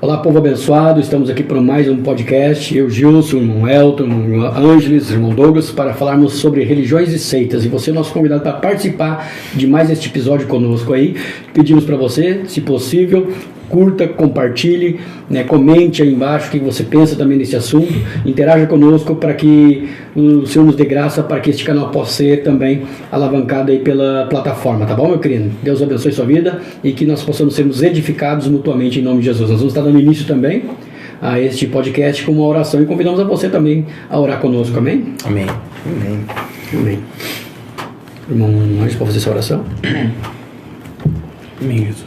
Olá, povo abençoado, estamos aqui para mais um podcast, eu, Gilson, irmão Elton, irmão Ângeles, irmão Douglas, para falarmos sobre religiões e seitas, e você é nosso convidado para participar de mais este episódio conosco aí. Pedimos para você, se possível, curta, compartilhe, comente aí embaixo o que você pensa também desse assunto, interaja conosco para que o Senhor nos dê graça para que este canal possa ser também alavancado aí pela plataforma, tá bom, meu querido? Deus abençoe sua vida e que nós possamos sermos edificados mutuamente em nome de Jesus. Nós vamos estar dando início também a este podcast com uma oração e convidamos a você também a orar conosco, amém? Amém. Amém. Amém. Irmão, antes para fazer essa oração?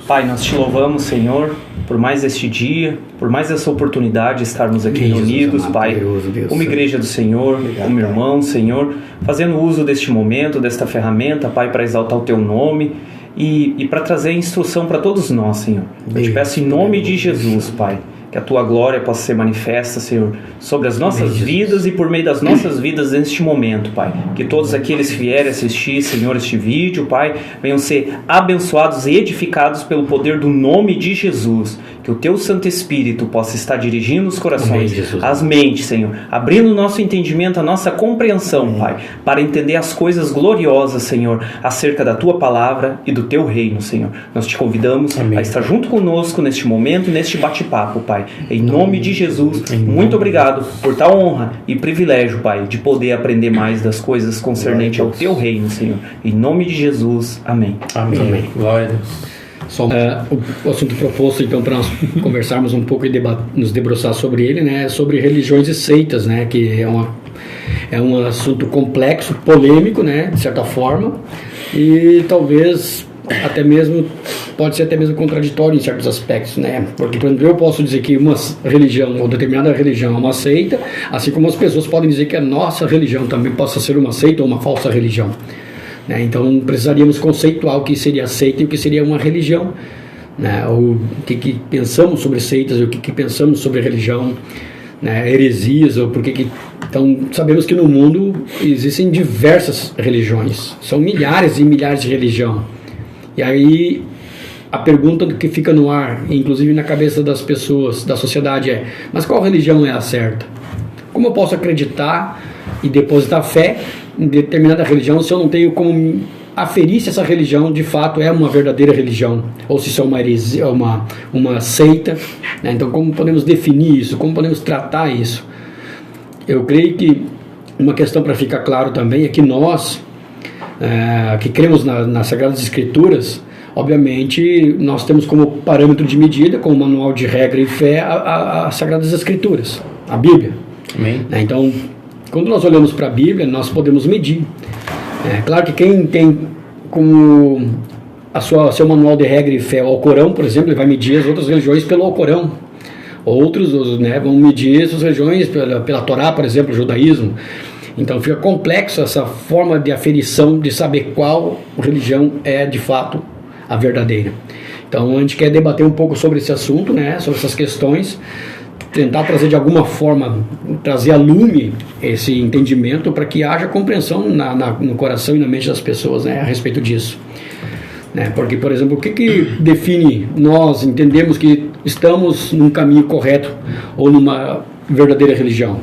Pai, nós te louvamos, Senhor, por mais este dia, por mais essa oportunidade de estarmos aqui reunidos, Pai, como igreja do Senhor, como irmão, Senhor, fazendo uso deste momento, desta ferramenta, Pai, para exaltar o Teu nome e para trazer instrução para todos nós, Senhor. Eu te peço em nome de Jesus, Pai, que a Tua glória possa ser manifesta, Senhor, sobre as nossas vidas e por meio das nossas vidas neste momento, Pai. Que todos aqueles que vierem assistir, Senhor, este vídeo, Pai, venham ser abençoados e edificados pelo poder do nome de Jesus. Que o Teu Santo Espírito possa estar dirigindo os corações, as mentes, Senhor, abrindo o nosso entendimento, a nossa compreensão, Pai, para entender as coisas gloriosas, Senhor, acerca da Tua palavra e do Teu reino, Senhor. Nós te convidamos a estar junto conosco neste momento, neste bate-papo, Pai. Em nome de Jesus, muito obrigado por tal honra e privilégio, Pai, de poder aprender mais das coisas concernentes ao Teu reino, Senhor. Em nome de Jesus, amém. Amém. Glória a Deus. O assunto proposto, então, para nós conversarmos um pouco e nos debruçar sobre ele, é sobre religiões e seitas, que é um assunto complexo, polêmico, de certa forma, e talvez pode ser até mesmo contraditório em certos aspectos, porque, por exemplo, eu posso dizer que uma religião ou determinada religião é uma seita, assim como as pessoas podem dizer que a nossa religião também possa ser uma seita ou uma falsa religião. Então precisaríamos conceituar o que seria seita e o que seria uma religião, o que pensamos sobre seitas e o que pensamos sobre religião, heresias, ou então sabemos que no mundo existem diversas religiões, são milhares e milhares de religiões, e aí a pergunta que fica no ar, inclusive na cabeça das pessoas, da sociedade, é: mas qual religião é a certa? Como eu posso acreditar e depositar fé em determinada religião se eu não tenho como aferir se essa religião de fato é uma verdadeira religião ou se isso é uma heresia, uma seita, Então, como podemos definir isso? Como podemos tratar isso? Eu creio que uma questão para ficar claro também é que nós que cremos nas Sagradas Escrituras, obviamente nós temos como parâmetro de medida, como manual de regra e fé, as Sagradas Escrituras, a Bíblia. Amém. Então, quando nós olhamos para a Bíblia, nós podemos medir. Claro que quem tem como seu manual de regra e fé o Alcorão, por exemplo, ele vai medir as outras religiões pelo Alcorão. Outros vão medir essas religiões pela Torá, por exemplo, o judaísmo. Então fica complexo essa forma de aferição de saber qual religião é de fato a verdadeira. Então a gente quer debater um pouco sobre esse assunto, sobre essas questões, tentar trazer de alguma forma, trazer a lume esse entendimento para que haja compreensão no coração e na mente das pessoas a respeito disso. Porque, por exemplo, o que define nós entendemos que estamos num caminho correto ou numa verdadeira religião?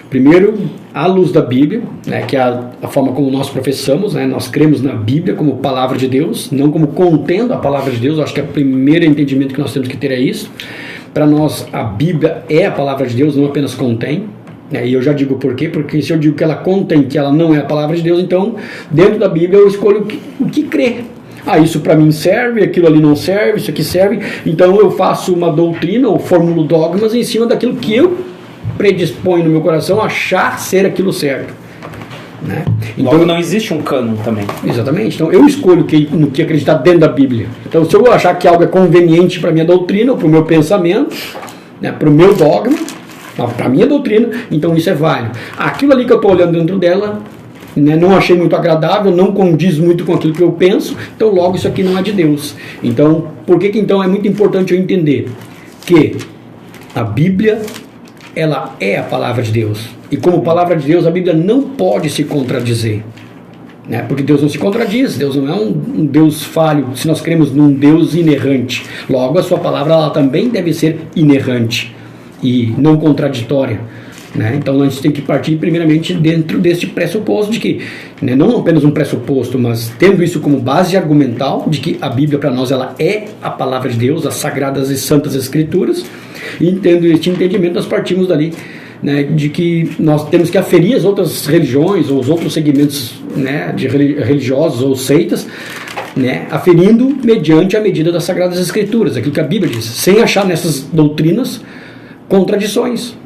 Primeiro, à luz da Bíblia, que é a forma como nós professamos, nós cremos na Bíblia como palavra de Deus, não como contendo a palavra de Deus. Acho que o primeiro entendimento que nós temos que ter é isso. Para nós, a Bíblia é a palavra de Deus, não apenas contém. E eu já digo por quê, porque se eu digo que ela contém, que ela não é a palavra de Deus, então, dentro da Bíblia eu escolho o que crer. Isso para mim serve, aquilo ali não serve, isso aqui serve. Então eu faço uma doutrina ou formulo dogmas em cima daquilo que eu predisponho no meu coração a achar ser aquilo certo. Então, logo não existe um cânon também. Exatamente. Então eu escolho no que acreditar dentro da Bíblia. Então se eu achar que algo é conveniente para a minha doutrina, ou para o meu pensamento, para o meu dogma, para a minha doutrina, então isso é válido. Aquilo ali que eu estou olhando dentro dela, não achei muito agradável, não condiz muito com aquilo que eu penso, então logo isso aqui não é de Deus. Então, por que então é muito importante eu entender que a Bíblia, ela é a palavra de Deus, e como palavra de Deus a Bíblia não pode se contradizer. né? Porque Deus não se contradiz, Deus não é um Deus falho, se nós cremos num Deus inerrante. Logo, a sua palavra ela também deve ser inerrante e não contraditória, né? Então a gente tem que partir primeiramente dentro deste pressuposto de que, né, não apenas um pressuposto, mas tendo isso como base argumental de que a Bíblia para nós ela é a palavra de Deus, as sagradas e santas escrituras, e tendo este entendimento nós partimos dali, né, de que nós temos que aferir as outras religiões ou os outros segmentos, né, de religiosos ou seitas, né, aferindo mediante a medida das sagradas escrituras, aquilo que a Bíblia diz, sem achar nessas doutrinas contradições.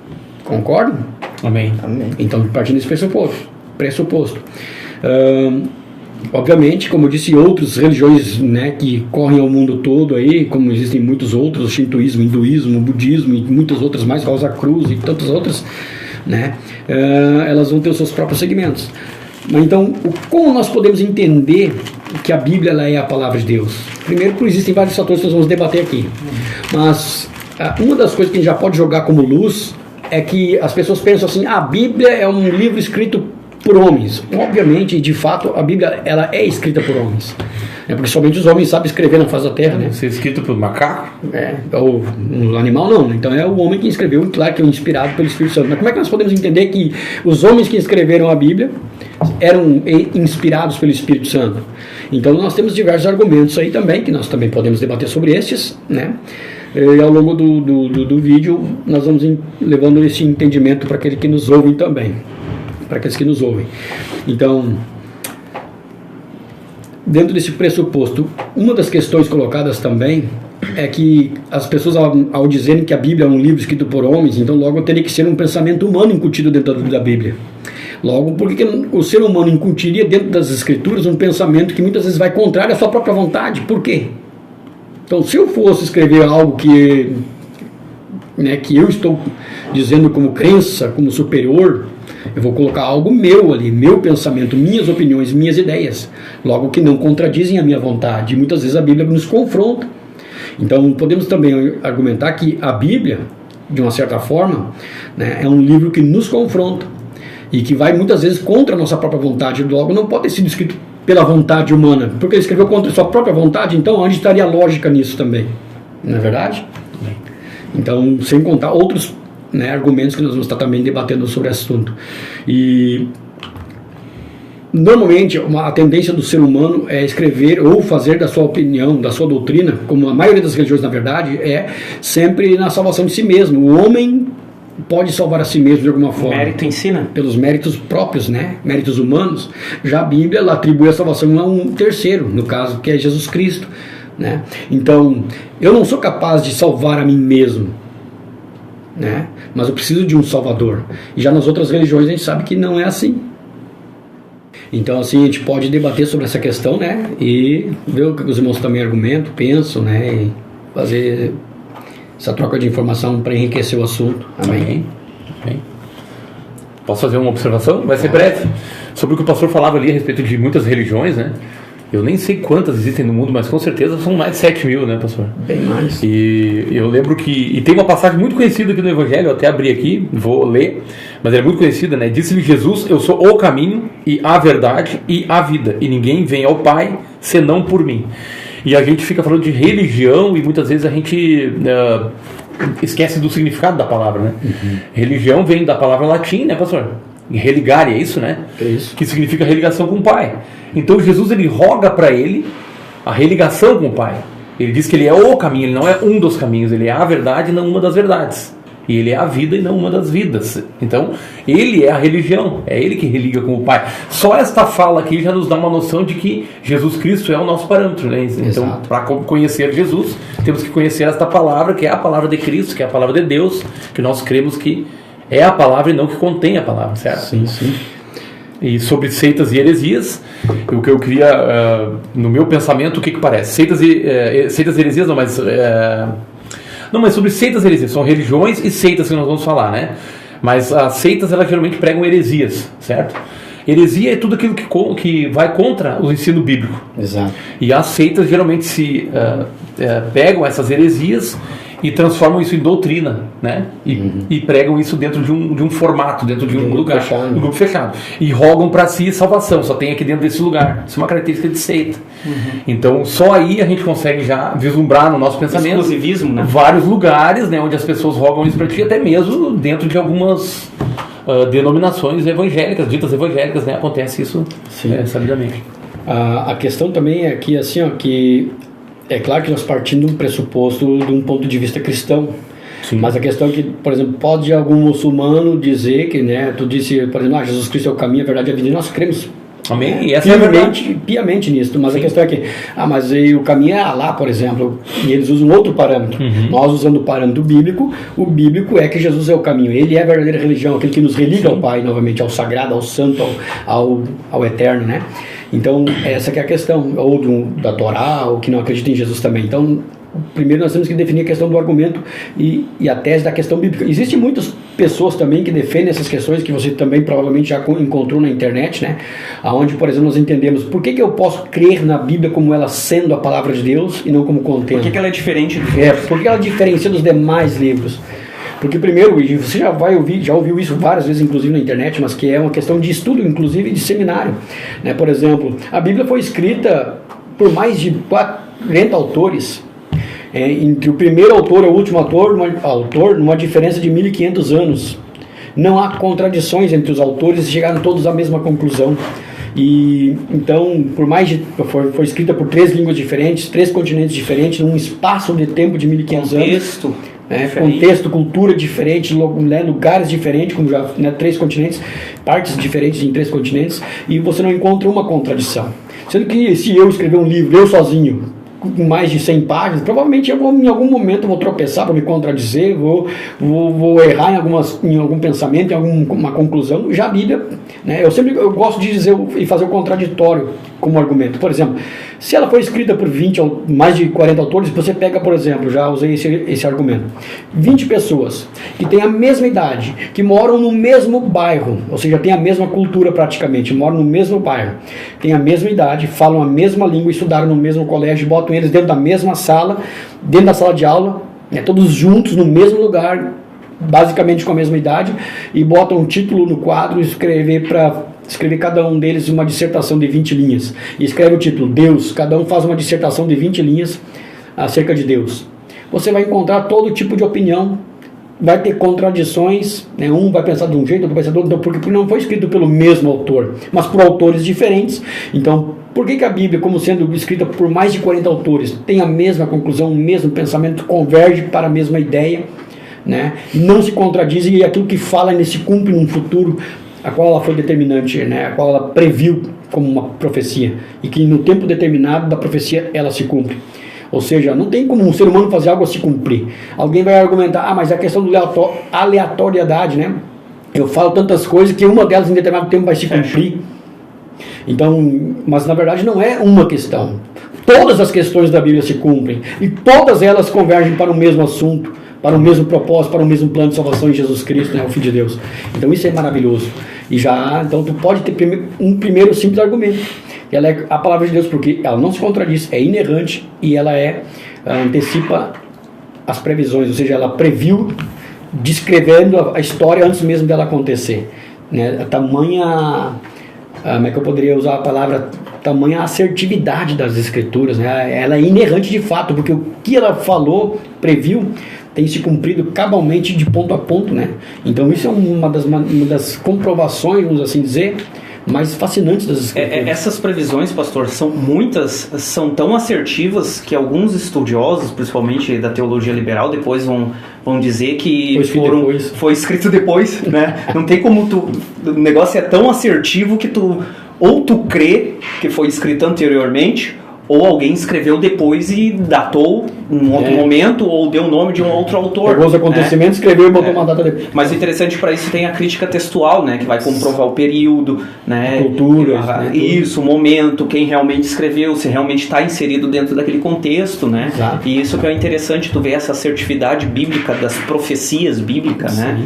Concordam? Amém. Então, partindo desse pressuposto. Obviamente, como eu disse, outras religiões, né, que correm ao mundo todo aí, como existem muitos outros, o shintoísmo, o hinduísmo, o budismo e muitas outras mais, Rosa Cruz e tantas outras, né, elas vão ter os seus próprios segmentos. Mas então, como nós podemos entender que a Bíblia ela é a palavra de Deus? Primeiro, porque existem vários fatores que nós vamos debater aqui. Mas uma das coisas que a gente já pode jogar como luz é que as pessoas pensam assim, a Bíblia é um livro escrito por homens. Obviamente, de fato, a Bíblia ela é escrita por homens. Porque somente os homens sabem escrever na face da terra, né? Ser escrito por macaco? Ou um animal não. Então é o homem que escreveu, claro que é inspirado pelo Espírito Santo. Mas como é que nós podemos entender que os homens que escreveram a Bíblia eram inspirados pelo Espírito Santo? Então nós temos diversos argumentos aí também, que nós também podemos debater sobre estes, né? E ao longo do vídeo nós vamos levando esse entendimento para aqueles que nos ouvem também. Para aqueles que nos ouvem. Então, dentro desse pressuposto, uma das questões colocadas também é que as pessoas, ao dizerem que a Bíblia é um livro escrito por homens, então logo teria que ser um pensamento humano incutido dentro da Bíblia. Logo, porque o ser humano incutiria dentro das Escrituras um pensamento que muitas vezes vai contrário à sua própria vontade. Por quê? Então, se eu fosse escrever algo que eu estou dizendo como crença, como superior, eu vou colocar algo meu ali, meu pensamento, minhas opiniões, minhas ideias, logo que não contradizem a minha vontade. E muitas vezes a Bíblia nos confronta. Então, podemos também argumentar que a Bíblia, de uma certa forma, né, é um livro que nos confronta e que vai muitas vezes contra a nossa própria vontade. Logo, não pode ter sido escrito pela vontade humana, porque ele escreveu contra a sua própria vontade. Então, onde estaria a lógica nisso também? Não é verdade? Então, sem contar outros, né, argumentos que nós vamos estar também debatendo sobre esse assunto. E normalmente a tendência do ser humano é escrever ou fazer da sua opinião, da sua doutrina, como a maioria das religiões na verdade, é sempre na salvação de si mesmo. O homem pode salvar a si mesmo de alguma forma. Mérito ensina. Pelos méritos próprios, né? Méritos humanos. Já a Bíblia ela atribui a salvação a um terceiro, no caso que é Jesus Cristo, né? Então, eu não sou capaz de salvar a mim mesmo, né? Mas eu preciso de um Salvador. E já nas outras religiões a gente sabe que não é assim. Então assim a gente pode debater sobre essa questão, né? E ver o que os irmãos também argumentam, pensam, né? E fazer essa troca de informação para enriquecer o assunto. Amém. Amém. Posso fazer uma observação? Vai ser breve. Sobre o que o pastor falava ali a respeito de muitas religiões, né? Eu nem sei quantas existem no mundo, mas com certeza são mais de 7 mil, né, pastor? Bem mais. E eu lembro que... E tem uma passagem muito conhecida aqui no Evangelho, eu até abri aqui, vou ler, mas é muito conhecida, né? Disse-lhe Jesus, eu sou o caminho e a verdade e a vida, e ninguém vem ao Pai senão por mim. E a gente fica falando de religião e muitas vezes a gente esquece do significado da palavra, né? Uhum. Religião vem da palavra latim, né, pastor? Religare, é isso, né? É isso. Que significa religação com o Pai. Então Jesus ele roga para ele a religação com o Pai. Ele diz que ele é o caminho, ele não é um dos caminhos, ele é a verdade e não uma das verdades. E ele é a vida e não uma das vidas. Então, ele é a religião, é ele que religa com o Pai. Só esta fala aqui já nos dá uma noção de que Jesus Cristo é o nosso parâmetro, né? Então, para conhecer Jesus, temos que conhecer esta palavra, que é a palavra de Cristo, que é a palavra de Deus, que nós cremos que é a palavra e não que contém a palavra, certo? Sim, sim. E sobre seitas e heresias, o que eu queria, no meu pensamento, o que parece? Seitas e heresias não, mas... Não, mas sobre seitas e heresias, são religiões e seitas que nós vamos falar, né? Mas as seitas, elas geralmente pregam heresias, certo? Heresia é tudo aquilo que vai contra o ensino bíblico. Exato. E as seitas geralmente se pegam essas heresias e transformam isso em doutrina, né? E pregam isso dentro de um formato, dentro de um lugar, um grupo fechado. E rogam para si salvação, só tem aqui dentro desse lugar. Isso é uma característica de seita. Então, só aí a gente consegue já vislumbrar no nosso pensamento exclusivismo, né? Vários lugares, né, onde as pessoas rogam isso para ti, até mesmo dentro de algumas denominações evangélicas, ditas evangélicas, né? Acontece isso sabidamente. A questão também é que, assim, ó, que é claro que nós partimos de um pressuposto de um ponto de vista cristão. Sim. Mas a questão é que, por exemplo, pode algum muçulmano dizer que, né, tu disse, por exemplo, Jesus Cristo é o caminho, a verdade e a vida, e nós cremos Amém? E essa é a verdade. Piamente nisso, mas a questão é que, mas aí o caminho é Alá, por exemplo, e eles usam outro parâmetro. Nós usando o parâmetro bíblico, o bíblico é que Jesus é o caminho, ele é a verdadeira religião, aquele que nos religa ao Pai, novamente, ao sagrado, ao santo, ao eterno, né? Então, essa que é a questão, ou da Torá, ou que não acredita em Jesus também. Então, primeiro nós temos que definir a questão do argumento e a tese da questão bíblica. Existem muitas pessoas também que defendem essas questões que você também provavelmente já encontrou na internet, né? Onde, por exemplo, nós entendemos por que eu posso crer na Bíblia como ela sendo a palavra de Deus e não como contendo. Por que ela é diferente do por que ela diferencia dos demais livros? Porque primeiro, você já ouviu isso várias vezes, inclusive na internet, mas que é uma questão de estudo, inclusive de seminário, né? Por exemplo, a Bíblia foi escrita por mais de 40 autores, entre o primeiro autor e o último autor, numa diferença de 1500 anos. Não há contradições entre os autores, chegaram todos à mesma conclusão. E então, foi escrita por 3 línguas diferentes, 3 continentes diferentes, num espaço de tempo de 1500 anos. Contexto, cultura diferente, lugares diferentes, como já 3 continentes, partes diferentes em 3 continentes, e você não encontra uma contradição. Sendo que se eu escrever um livro, eu sozinho, com mais de 100 páginas, provavelmente em algum momento vou tropeçar para me contradizer, vou errar em algum pensamento, em alguma conclusão. Já a Bíblia, né, eu gosto de dizer e fazer o contraditório como argumento. Por exemplo, se ela foi escrita por 20 ou mais de 40 autores, você pega, por exemplo, já usei esse argumento, 20 pessoas que têm a mesma idade, que moram no mesmo bairro, ou seja, têm a mesma cultura praticamente, moram no mesmo bairro, têm a mesma idade, falam a mesma língua, estudaram no mesmo colégio, botam eles dentro da mesma sala, dentro da sala de aula, todos juntos no mesmo lugar, basicamente com a mesma idade, e botam um título no quadro e escrever cada um deles uma dissertação de 20 linhas. E escreve o título, Deus. Cada um faz uma dissertação de 20 linhas acerca de Deus. Você vai encontrar todo tipo de opinião, vai ter contradições, né? Um vai pensar de um jeito, outro vai pensar de outro, porque não foi escrito pelo mesmo autor, mas por autores diferentes. Então, por que a Bíblia, como sendo escrita por mais de 40 autores, tem a mesma conclusão, o mesmo pensamento, converge para a mesma ideia, né? Não se contradiz, e aquilo que fala se cumpre num futuro a qual ela foi determinante, né? A qual ela previu como uma profecia, e que no tempo determinado da profecia ela se cumpre. Ou seja, não tem como um ser humano fazer algo a se cumprir. Alguém vai argumentar, mas a questão da aleatoriedade, né? Eu falo tantas coisas que uma delas em determinado tempo vai se cumprir. Então, mas na verdade não é uma questão. Todas as questões da Bíblia se cumprem, e todas elas convergem para o mesmo assunto, para o mesmo propósito, para o mesmo plano de salvação em Jesus Cristo, né, o Filho de Deus. Então isso é maravilhoso. Então tu pode ter um primeiro simples argumento. Ela é a palavra de Deus, porque ela não se contradiz, é inerrante, e ela antecipa as previsões, ou seja, ela previu, descrevendo a história antes mesmo dela acontecer, né? A tamanha, como é que eu poderia usar a palavra, tamanha assertividade das escrituras, né? Ela é inerrante de fato, porque o que ela falou, previu, tem se cumprido cabalmente de ponto a ponto, né? Então isso é uma das comprovações, vamos assim dizer, mais fascinantes das escrituras. Essas previsões, pastor, são tão assertivas que alguns estudiosos, principalmente da teologia liberal, depois vão dizer que foi escrito depois, né? Não tem como o negócio é tão assertivo que tu crê que foi escrito anteriormente, ou alguém escreveu depois e datou em outro momento, ou deu o nome de um outro autor. Pegou os acontecimentos, escreveu e botou uma data depois. Mas o interessante para isso tem a crítica textual, né, que vai comprovar o período, né, cultura, isso, o momento, quem realmente escreveu, se realmente está inserido dentro daquele contexto, né? Exato. E isso que é interessante, tu ver essa assertividade bíblica das profecias bíblicas, né?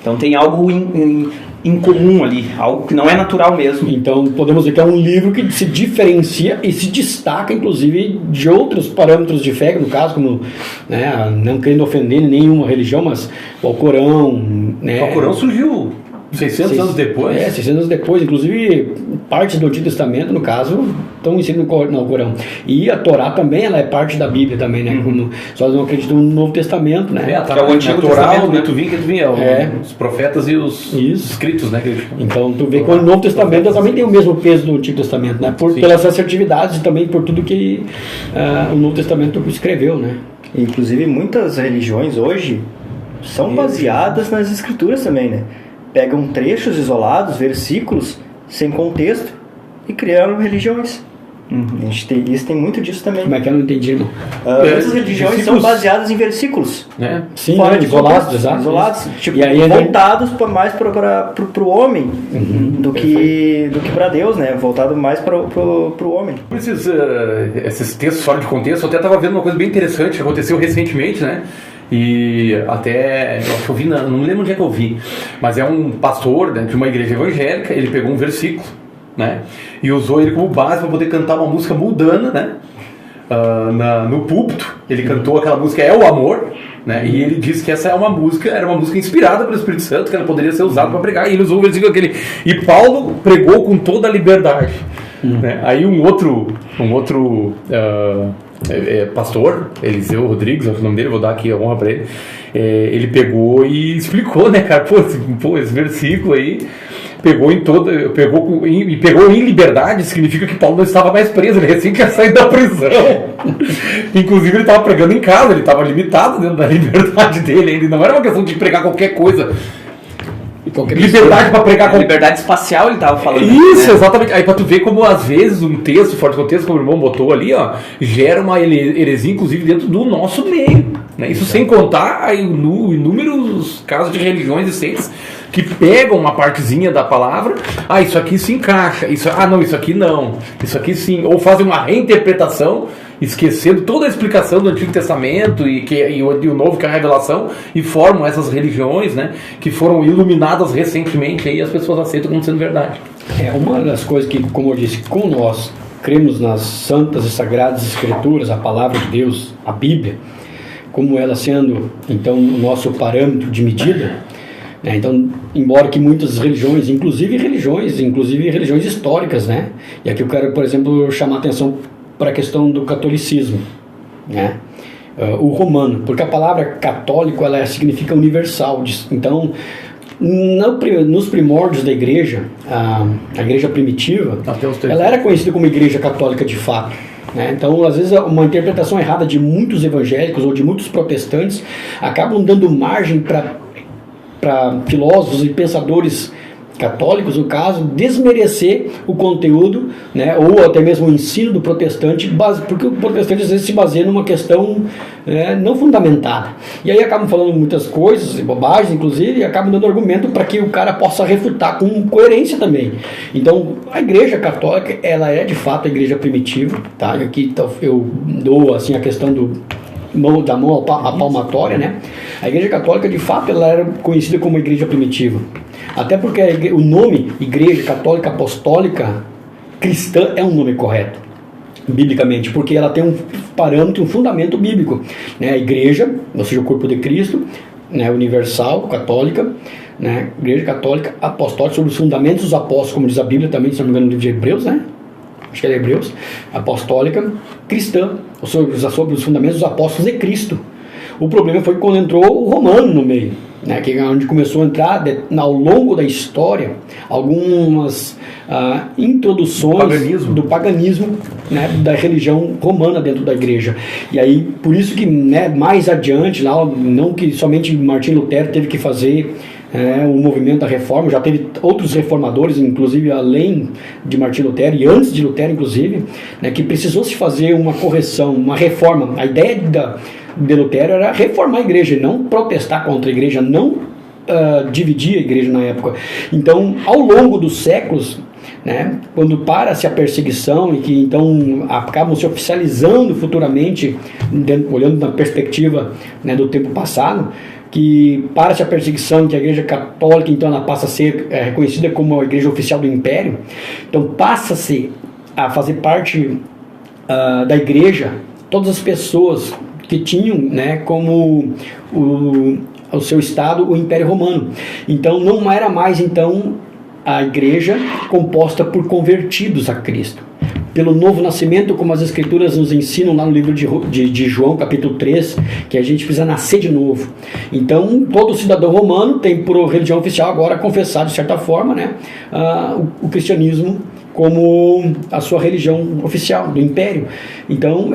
Então tem algo em comum ali, algo que não é natural mesmo. Então podemos ver que é um livro que se diferencia e se destaca, inclusive, de outros parâmetros de fé, no caso, como, né, não querendo ofender nenhuma religião, mas o Alcorão. Né, o Alcorão surgiu 600 anos depois. 600 anos depois. Inclusive, partes do Antigo Testamento, no caso, estão inseridas no Alcorão. E a Torá também, ela é parte da Bíblia também, né? Como, só não acreditam no Novo Testamento, né? Que é o Antigo Testamento, né? Tu vinha, os profetas e os escritos, né? Então, tu vê que o Novo Testamento também tem o mesmo peso do Antigo Testamento, né? Pelas assertividades e também por tudo que o Novo Testamento escreveu, né? Inclusive, muitas religiões hoje são baseadas nas escrituras também, né? Pegam trechos isolados, versículos, sem contexto, e criaram religiões. Isso tem muito disso também. Como é que eu não entendi, irmão? Muitas religiões são baseadas em versículos. Né? Sim, fora de isolados, isolados. Tipo, e aí, voltados mais para o homem do que para Deus, né? Voltado mais para o homem. Esses textos fora de contexto, eu até estava vendo uma coisa bem interessante que aconteceu recentemente, né? E até, eu acho que eu vi, não me lembro onde é que eu vi, mas é um pastor, né, de uma igreja evangélica. Ele pegou um versículo, né, e usou ele como base para poder cantar uma música mundana, né, no púlpito. Ele cantou aquela música É o Amor, né, e ele disse que essa era uma música inspirada pelo Espírito Santo, que ela poderia ser usada para pregar, e ele usou o versículo aquele, e Paulo pregou com toda a liberdade. Né? Aí um outro pastor, Eliseu Rodrigues, é o nome dele, vou dar aqui a honra para ele. Ele pegou e explicou, né, cara? Esse versículo aí pegou em liberdade, significa que Paulo não estava mais preso, ele recém tinha saído da prisão. Inclusive ele estava pregando em casa, ele estava limitado dentro da liberdade dele, ele não era uma questão de pregar qualquer coisa. Liberdade para pregar liberdade espacial, ele estava falando. Isso, né? Exatamente. Aí para tu ver como às vezes um texto fora de contexto, como o irmão botou ali, ó, gera uma heresia, inclusive dentro do nosso meio, né? Isso sem contar aí inúmeros casos de religiões e seitas que pegam uma partezinha da palavra, isso aqui se encaixa, isso aqui não, isso aqui sim, ou fazem uma reinterpretação, esquecendo toda a explicação do Antigo Testamento e o Novo, que é a revelação, e formam essas religiões, né, que foram iluminadas recentemente, e as pessoas aceitam como sendo verdade. Uma das coisas que, como eu disse, como nós cremos nas santas e sagradas escrituras, a palavra de Deus, a Bíblia, como ela sendo, então, o nosso parâmetro de medida, né? Então, embora que muitas religiões, inclusive religiões históricas, né? E aqui eu quero, por exemplo, chamar a atenção para a questão do catolicismo, né? O romano, porque a palavra católico ela significa universal. Então, nos primórdios da igreja, a igreja primitiva, ela era conhecida como igreja católica de fato. Né? Então, às vezes, uma interpretação errada de muitos evangélicos ou de muitos protestantes acabam dando margem para filósofos e pensadores católicos, no caso, desmerecer o conteúdo, né, ou até mesmo o ensino do protestante, porque o protestante às vezes se baseia numa questão não fundamentada. E aí acabam falando muitas coisas, bobagens, inclusive, e acabam dando argumento para que o cara possa refutar com coerência também. Então, a igreja católica, ela é de fato a igreja primitiva, tá? E aqui eu dou assim, a questão da mão à palmatória, né? A igreja católica, de fato, ela era conhecida como igreja primitiva. Até porque o nome Igreja Católica Apostólica Cristã é um nome correto, biblicamente, porque ela tem um parâmetro, um fundamento bíblico, né? A igreja, ou seja, o corpo de Cristo, né? Universal, católica, né? Igreja Católica Apostólica, sobre os fundamentos dos apóstolos, como diz a Bíblia também, se não me engano, no livro de Hebreus, né? Acho que é Hebreus, apostólica, cristã, sobre os fundamentos dos apóstolos de Cristo. O problema foi quando entrou o romano no meio, né, que é onde começou a entrar, ao longo da história, algumas introduções do paganismo, né, da religião romana dentro da igreja. E aí, por isso que, né, mais adiante, lá, não que somente Martim Lutero teve que fazer o movimento da reforma, já teve outros reformadores, inclusive além de Martim Lutero e antes de Lutero, inclusive, né, que precisou se fazer uma correção, uma reforma. A ideia de Lutero era reformar a igreja, não protestar contra a igreja, não dividir a igreja na época. Então, ao longo dos séculos, né, quando para-se a perseguição e que então acabam se oficializando futuramente, olhando na perspectiva, né, do tempo passado, que para-se a perseguição, que a Igreja Católica então ela passa a ser reconhecida como a Igreja Oficial do Império, então passa-se a fazer parte da Igreja todas as pessoas que tinham, né, como o seu estado o Império Romano. Então não era mais então a Igreja composta por convertidos a Cristo, pelo novo nascimento, como as Escrituras nos ensinam lá no livro de João, capítulo 3, que a gente precisa nascer de novo. Então, todo cidadão romano tem por religião oficial agora confessado, de certa forma, né, o cristianismo como a sua religião oficial do Império. Então,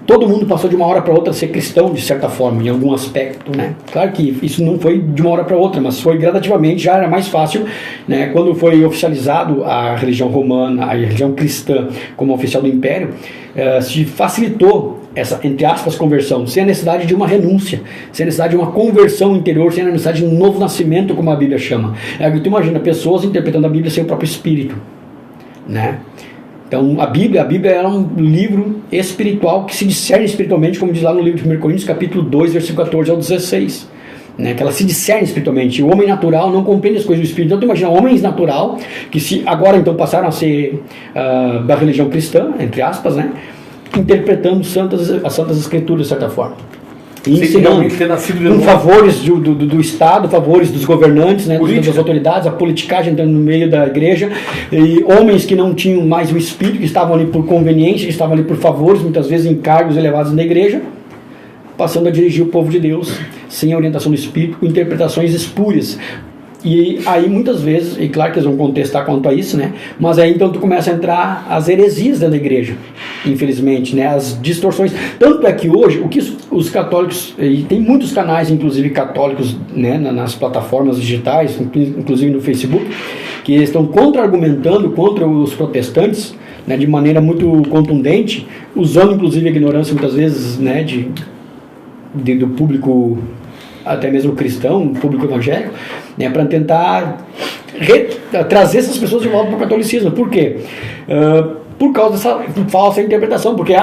todo mundo passou de uma hora para outra a ser cristão, de certa forma, em algum aspecto, né? Claro que isso não foi de uma hora para outra, mas foi gradativamente, já era mais fácil, né? Quando foi oficializado a religião romana, a religião cristã como oficial do Império, se facilitou essa, entre aspas, conversão, sem a necessidade de uma renúncia, sem a necessidade de uma conversão interior, sem a necessidade de um novo nascimento, como a Bíblia chama. Tu imagina, pessoas interpretando a Bíblia sem o próprio Espírito, né? Então a Bíblia é um livro espiritual que se discerne espiritualmente, como diz lá no livro de 1 Coríntios capítulo 2, versículo 14 ao 16, né? Que ela se discerne espiritualmente. O homem natural não compreende as coisas do Espírito. Então tu imagina, homens natural, que se agora então passaram a ser da religião cristã, entre aspas, né? Interpretando as Santas Escrituras de certa forma. E ensinando com favores do Estado, favores dos governantes, né, das autoridades, a politicagem entrando no meio da igreja, e homens que não tinham mais o Espírito, que estavam ali por conveniência, que estavam ali por favores, muitas vezes em cargos elevados na igreja, passando a dirigir o povo de Deus, sem a orientação do Espírito, com interpretações espúrias. E aí muitas vezes, e claro que eles vão contestar quanto a isso, né? Mas aí então tu começa a entrar as heresias dentro da igreja, infelizmente, né? As distorções. Tanto é que hoje, o que os católicos, e tem muitos canais, inclusive católicos, né, nas plataformas digitais, inclusive no Facebook, que estão contra-argumentando contra os protestantes, né, de maneira muito contundente, usando inclusive a ignorância muitas vezes, né, do público, até mesmo cristão, público evangélico, né, para tentar trazer essas pessoas de volta para o catolicismo. Por quê? Por causa dessa falsa interpretação, porque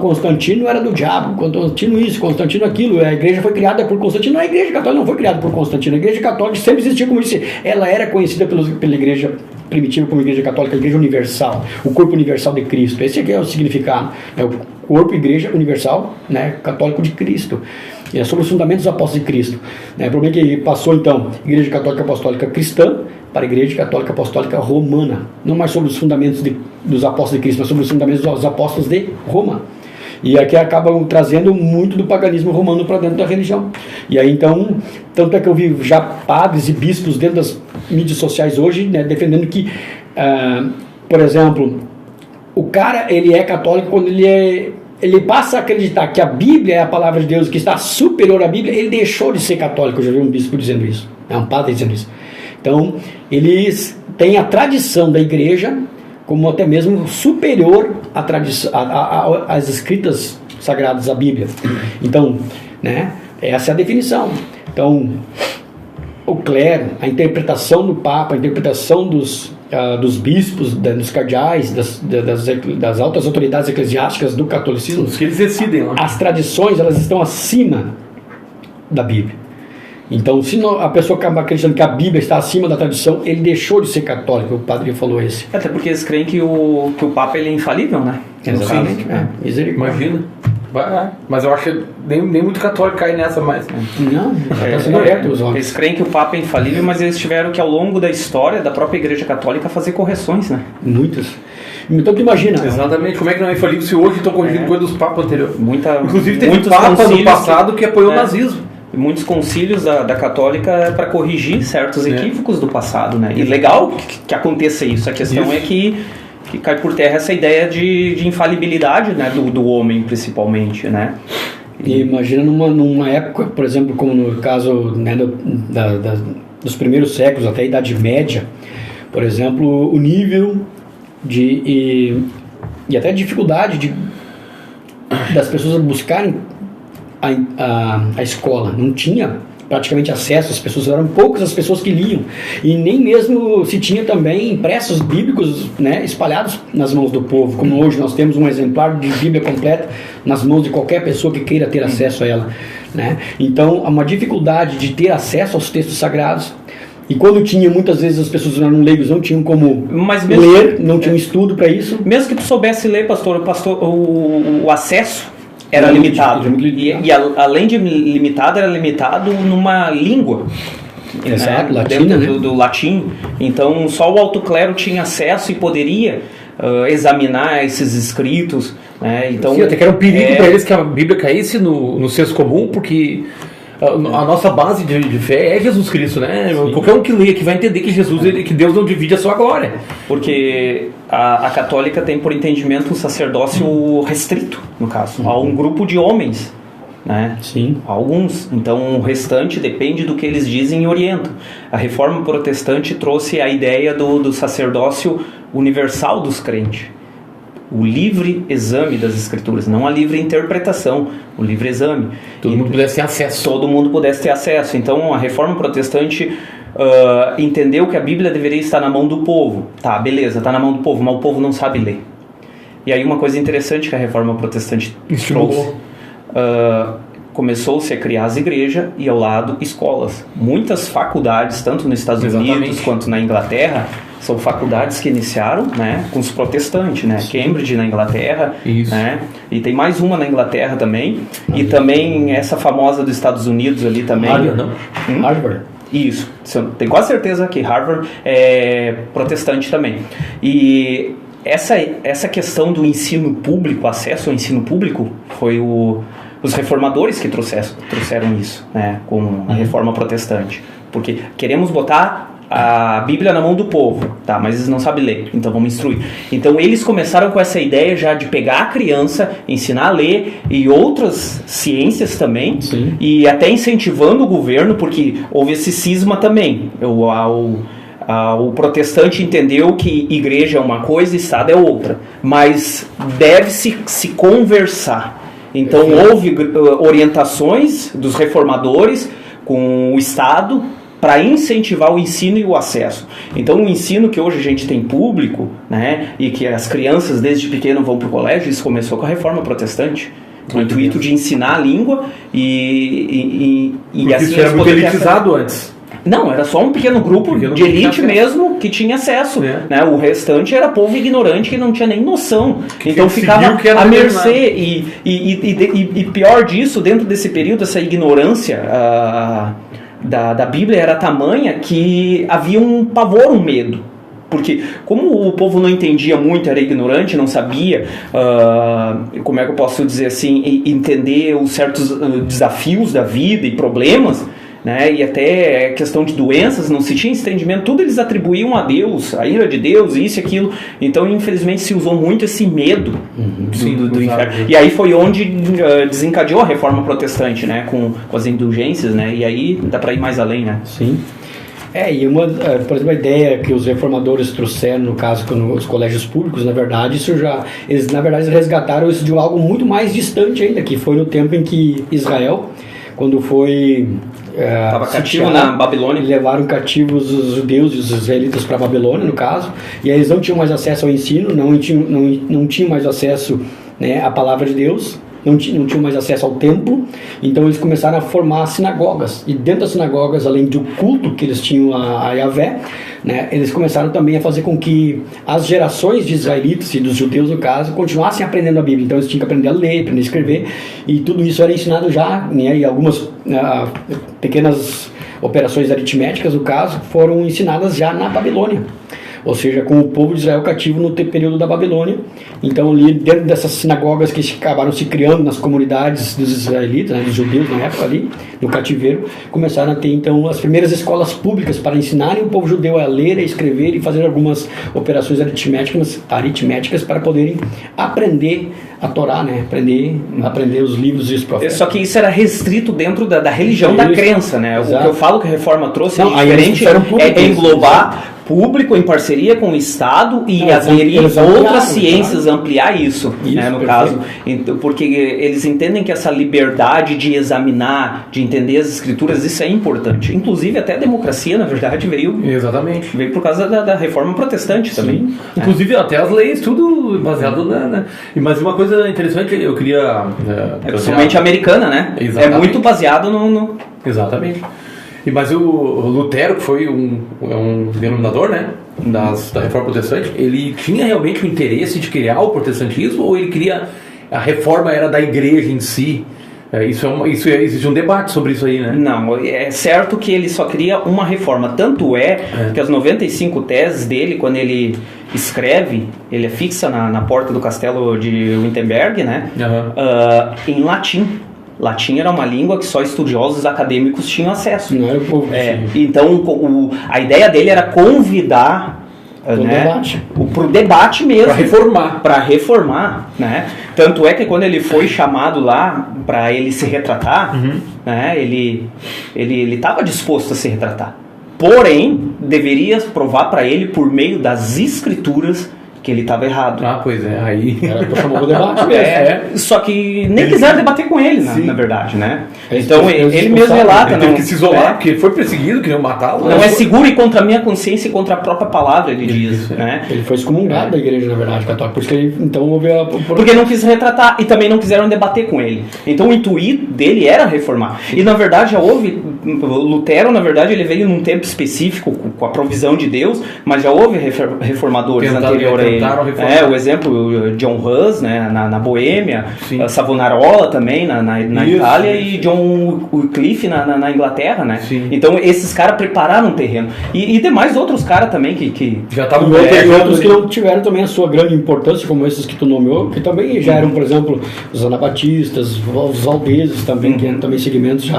Constantino era do diabo, Constantino isso, Constantino aquilo, a igreja foi criada por Constantino. A igreja católica não foi criada por Constantino, a igreja católica sempre existiu, como eu disse, ela era conhecida pela igreja primitiva como igreja católica, a igreja universal, o corpo universal de Cristo. Esse aqui é o significado, é o corpo, igreja universal, né, católico de Cristo. E é sobre os fundamentos dos apóstolos de Cristo. O problema é que passou então Igreja Católica Apostólica Cristã para a Igreja Católica Apostólica Romana. Não mais sobre os fundamentos dos apóstolos de Cristo, mas sobre os fundamentos dos apóstolos de Roma. E aqui acabam trazendo muito do paganismo romano para dentro da religião. E aí então, tanto é que eu vi já padres e bispos dentro das mídias sociais hoje, né, defendendo que, por exemplo, o cara ele é católico quando ele passa a acreditar que a Bíblia é a palavra de Deus, que está superior à Bíblia, ele deixou de ser católico. Eu já vi um bispo dizendo isso, um padre dizendo isso. Então, eles têm a tradição da igreja como até mesmo superior à tradição, às escritas sagradas da Bíblia. Então, né, essa é a definição. Então, o clero, a interpretação do Papa, a interpretação dos bispos, dos cardeais, das altas autoridades eclesiásticas do catolicismo, os que eles decidem, né? As tradições, elas estão acima da Bíblia. Então, se a pessoa acaba acreditando que a Bíblia está acima da tradição, ele deixou de ser católico. O padre falou isso. Até porque eles creem que o Papa ele é infalível, né? Exatamente. Imagina. Mas eu acho que nem muito católico cai nessa mais. Não, está sendo aberto os olhos. Eles creem que o Papa é infalível, mas eles tiveram que, ao longo da história da própria Igreja Católica, fazer correções, né? Muitas. Então, tu imagina. Exatamente. Como é que não é infalível se hoje estão corrigindo coisas dos papas anteriores? Inclusive, teve papa no passado que apoiou o nazismo. Muitos concílios da Católica para corrigir certos equívocos do passado, né? E legal que aconteça isso. A questão é que cai por terra essa ideia de infalibilidade, né, do homem, principalmente, né? E imagina numa época, por exemplo, como no caso, né, dos primeiros séculos, até a Idade Média, por exemplo, o nível e até a dificuldade das pessoas buscarem a escola. Não tinha praticamente acesso, as pessoas eram poucas as pessoas que liam, e nem mesmo se tinha também impressos bíblicos, né, espalhados nas mãos do povo, como hoje nós temos um exemplar de Bíblia completa nas mãos de qualquer pessoa que queira ter acesso a ela, né? Então há uma dificuldade de ter acesso aos textos sagrados. E quando tinha, muitas vezes as pessoas eram leigos, não tinham como ler, não tinham estudo para isso. Mesmo que tu soubesse ler, pastor, o acesso era limitado. E além de limitado, era limitado numa língua. Exato, latina, dentro do latim. Então só o alto clero tinha acesso e poderia examinar esses escritos. Né? Então, sim, até que era um perigo para eles que a Bíblia caísse no senso comum, porque a nossa base de fé é Jesus Cristo, né? Sim. Qualquer um que lê que vai entender que Jesus, que Deus não divide a sua glória. Porque a católica tem por entendimento um sacerdócio restrito, no caso, a um grupo de homens, né? Sim. Alguns. Então o restante depende do que eles dizem e orientam. A reforma protestante trouxe a ideia do sacerdócio universal dos crentes. O livre exame das escrituras, não a livre interpretação, o livre exame. Todo mundo pudesse ter acesso. Todo mundo pudesse ter acesso. Então a reforma protestante entendeu que a Bíblia deveria estar na mão do povo. Tá, beleza, está na mão do povo, mas o povo não sabe ler. E aí uma coisa interessante que a reforma protestante trouxe. Começou-se a criar as igrejas e ao lado escolas. Muitas faculdades, tanto nos Estados Unidos quanto na Inglaterra, são faculdades que iniciaram, né, com os protestantes, né? Cambridge na Inglaterra, né? E tem mais uma na Inglaterra também, e também essa famosa dos Estados Unidos ali também. Harvard. Isso, tenho quase certeza que Harvard é protestante também. E essa questão do ensino público, acesso ao ensino público, foi os reformadores que trouxeram isso, né, com a reforma protestante. Porque queremos botar a Bíblia na mão do povo, tá? Mas eles não sabem ler, então vamos instruir. Então eles começaram com essa ideia já de pegar a criança, ensinar a ler e outras ciências também. Sim. E até incentivando o governo, porque houve esse cisma também. O protestante entendeu que igreja é uma coisa e Estado é outra, mas deve-se se conversar. Então houve orientações dos reformadores com o Estado para incentivar o ensino e o acesso. Então o ensino que hoje a gente tem público, né, e que as crianças desde pequeno vão para o colégio, isso começou com a reforma protestante. O intuito de ensinar a língua e assim isso era muito elitizado antes. Não, era só um pequeno grupo de elite mesmo que tinha acesso, né? O restante era povo ignorante que não tinha nem noção, então ficava à mercê e pior disso, dentro desse período, essa ignorância da Bíblia era tamanha que havia um pavor, um medo. Porque como o povo não entendia muito, era ignorante, não sabia, como é que eu posso dizer assim, entender os certos desafios da vida e problemas, né, e até questão de doenças, não se tinha entendimento, tudo eles atribuíam a Deus, a ira de Deus, isso e aquilo. Então infelizmente se usou muito esse medo do inferno. E aí foi onde desencadeou a reforma protestante, né, com as indulgências, né, e aí dá para ir mais além, né? Sim. E por exemplo, a ideia que os reformadores trouxeram, no caso, nos colégios públicos, na verdade, eles resgataram isso de algo muito mais distante ainda, que foi no tempo em que Israel, quando foi estava cativo na Babilônia, levaram cativos os judeus e os israelitas para a Babilônia, no caso, e aí eles não tinham mais acesso ao ensino, não tinham mais acesso, né, à palavra de Deus, não tinham mais acesso ao templo, então eles começaram a formar sinagogas, e dentro das sinagogas, além do culto que eles tinham a Yahvé, né, eles começaram também a fazer com que as gerações de israelitas e dos judeus, no caso, continuassem aprendendo a Bíblia. Então eles tinham que aprender a ler, aprender a escrever, e tudo isso era ensinado já, né, e algumas pequenas operações aritméticas, no caso, foram ensinadas já na Babilônia. Ou seja, com o povo de Israel cativo no período da Babilônia. Então ali dentro dessas sinagogas que acabaram se criando nas comunidades dos israelitas, né, dos judeus na época ali, no cativeiro, começaram a ter então as primeiras escolas públicas para ensinarem o povo judeu a ler, a escrever e fazer algumas operações aritméticas para poderem aprender a Torá, né, aprender os livros e os profetas. Só que isso era restrito dentro da religião, da crença, né? Exato. O que eu falo que a reforma trouxe é diferente, é englobar público em parceria com o Estado e aderir outras ciências, ampliar isso, né, no perfeito. caso, então, porque eles entendem que essa liberdade de examinar, de entender as escrituras, isso é importante. Inclusive até a democracia, na verdade, veio por causa da reforma protestante também. Inclusive até as leis, tudo baseado Mas uma coisa interessante, eu queria... Principalmente americana, né? Exatamente. É muito baseado no... Exatamente. Mas o Lutero, que foi um denominador, né, da Reforma Protestante, ele tinha realmente o interesse de criar o protestantismo, ou ele queria... A reforma era da igreja em si? Existe um debate sobre isso aí, né? Não, é certo que ele só queria uma reforma. Tanto que as 95 teses dele, quando ele escreve, ele fixa na porta do castelo de Wittenberg, né? Em latim. Latim era uma língua que só estudiosos acadêmicos tinham acesso. Não era o povo. Então, a ideia dele era convidar para o debate mesmo. Para reformar. Né? Tanto é que quando ele foi chamado lá para ele se retratar, né, ele estava disposto a se retratar. Porém, deveria provar para ele, por meio das escrituras, que ele estava errado. Pois é, aí... Chamou o debate mesmo. Só que nem quiseram debater com ele, na verdade, né? Então, ele mesmo relata... Ele teve que se isolar, porque ele foi perseguido, queriam matá-lo. Não é seguro e contra a minha consciência e contra a própria palavra, ele diz, né? Ele foi excomungado da igreja, na verdade, católica. Por isso que ele, então, houve Porque não quis retratar e também não quiseram debater com ele. Então, o intuito dele era reformar. E, na verdade, já houve... Lutero, na verdade, ele veio num tempo específico, com a provisão de Deus, mas já houve reformadores anteriores a ele. O exemplo, John Hus, né, na Boêmia, Savonarola também, na Itália, e John Wycliffe na Inglaterra, né? Então, esses caras prepararam um terreno. E demais outros caras também que já estavam... E outros que não tiveram também a sua grande importância, como esses que tu nomeou, que também já eram, por exemplo, os anabatistas, os valdeses também, que eram também segmentos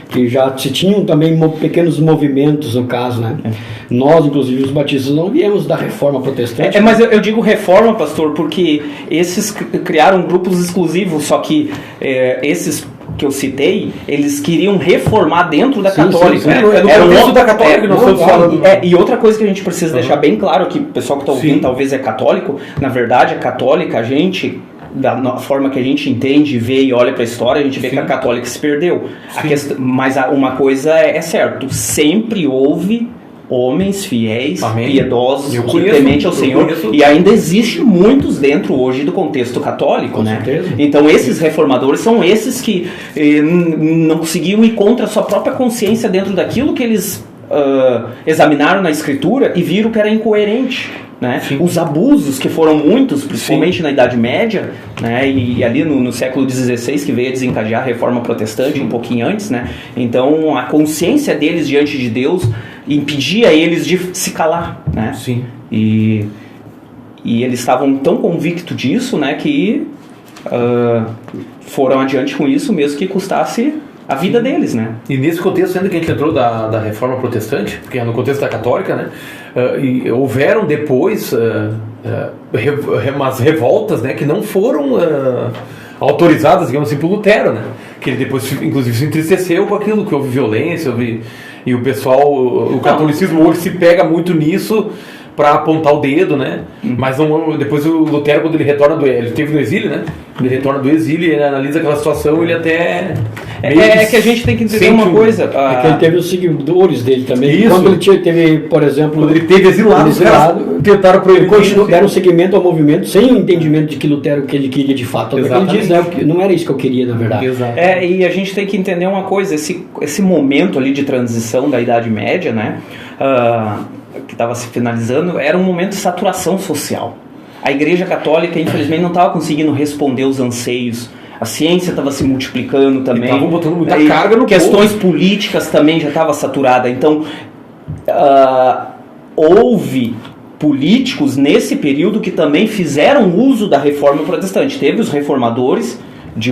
que já se tinham também pequenos movimentos, no caso, né? Nós, inclusive, os batistas, não viemos da reforma protestante. Mas eu digo reforma, pastor, porque esses criaram grupos exclusivos, só que esses que eu citei, eles queriam reformar dentro da católica. É o contexto da católica que nós estamos falando. E outra coisa que a gente precisa deixar bem claro, que o pessoal que está ouvindo talvez é católico, na verdade, a católica, a gente... da forma que a gente entende, vê e olha para a história, a gente vê que a católica se perdeu. Mas uma coisa é certo, sempre houve homens fiéis, piedosos, temente ao Senhor, e ainda existe muitos dentro hoje do contexto católico, né? Então esses reformadores são esses que não conseguiam ir contra a sua própria consciência dentro daquilo que eles examinaram na Escritura e viram que era incoerente. Né? Os abusos, que foram muitos, principalmente na Idade Média, né? E ali no século XVI, que veio a desencadear a Reforma Protestante, um pouquinho antes, né? Então a consciência deles diante de Deus impedia eles de se calar, né? E eles estavam tão convictos disso, né, que foram adiante com isso, mesmo que custasse a vida deles, né? E nesse contexto, sendo que a gente entrou da Reforma Protestante, porque é no contexto da Católica, né? E houveram depois umas revoltas, né, que não foram autorizadas, digamos assim, por Lutero, né? Que ele depois, inclusive, se entristeceu com aquilo, que houve violência, e o pessoal, o catolicismo hoje se pega muito nisso para apontar o dedo, né? Mas depois o Lutero, quando ele retorna ele esteve no exílio, né? Ele retorna do exílio, ele analisa aquela situação, ele até... que a gente tem que entender uma coisa. É que ele teve os seguidores dele também. Isso. Quando ele teve, por exemplo... Quando ele teve exilado, tentaram proibir. Deram seguimento ao movimento sem o entendimento de que Lutero, que ele queria de fato. Ele diz, né? Não era isso que eu queria, na verdade. E a gente tem que entender uma coisa. Esse momento ali de transição da Idade Média, né? Que estava se finalizando, era um momento de saturação social. A Igreja Católica, infelizmente, não estava conseguindo responder os anseios. A ciência estava se multiplicando também. Estavam botando muita carga no questões políticas também já estava saturada. Então, houve políticos nesse período que também fizeram uso da Reforma Protestante. Teve os reformadores de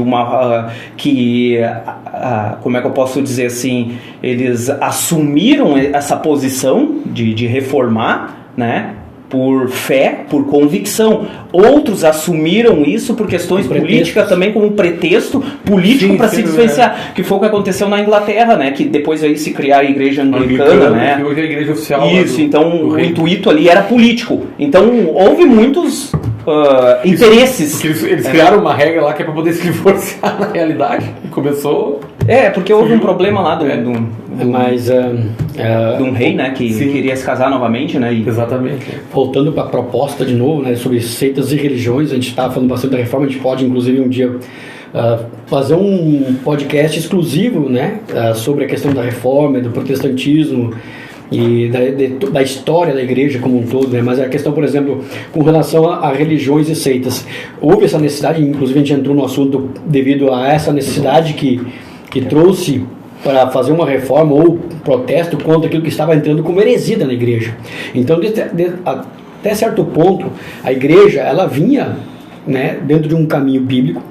como é que eu posso dizer assim, eles assumiram essa posição de reformar, né? por fé, por convicção. Outros assumiram isso por questões políticas também como um pretexto político para se diferenciar, que foi o que aconteceu na Inglaterra, né? Que depois veio se criar a igreja anglicana, né? Que hoje é a igreja oficial. Isso, então o intuito ali era político. Então houve muitos interesses. Porque eles criaram uma regra lá que é para poder se divorciar na realidade. Começou... porque houve um problema lá de um rei, né, que queria se casar novamente, né? Exatamente. Voltando para a proposta de novo, né, sobre seitas e religiões, a gente estava falando bastante da reforma, a gente pode inclusive um dia fazer um podcast exclusivo, né, sobre a questão da reforma, do protestantismo e da história da igreja como um todo, né? Mas a questão, por exemplo, com relação a religiões e seitas, houve essa necessidade, inclusive a gente entrou no assunto devido a essa necessidade que trouxe para fazer uma reforma ou protesto contra aquilo que estava entrando como heresia na igreja. Então, até certo ponto, a igreja ela vinha, né, dentro de um caminho bíblico,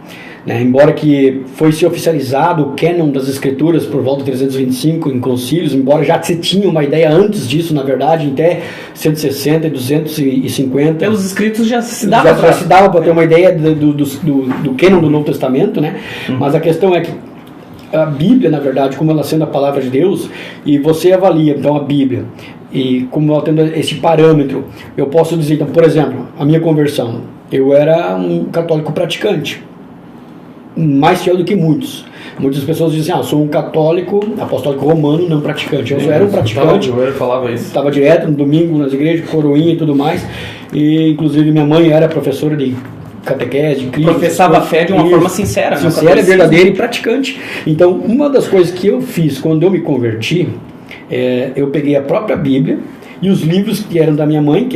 né, embora que foi se oficializado o cânon das escrituras por volta de 325 em concílios, embora já se tinha uma ideia antes disso, na verdade, até 160 e 250. Pelos escritos já se dava para ter uma ideia do cânon do Novo Testamento, né? Mas a questão é que a Bíblia, na verdade, como ela sendo a palavra de Deus, e você avalia, então, a Bíblia, e como ela tendo esse parâmetro, eu posso dizer, então, por exemplo, a minha conversão, eu era um católico praticante, mais fiel do que muitos. Muitas pessoas dizem, eu sou um católico apostólico romano, não praticante. Eu só era um praticante, estava direto no domingo nas igrejas, coroinha e tudo mais, e inclusive minha mãe era professora de catequese, de Cristo. Professava a fé de uma forma sincera. Sincera, verdadeira e praticante. Então, uma das coisas que eu fiz quando eu me converti, eu peguei a própria Bíblia e os livros que eram da minha mãe,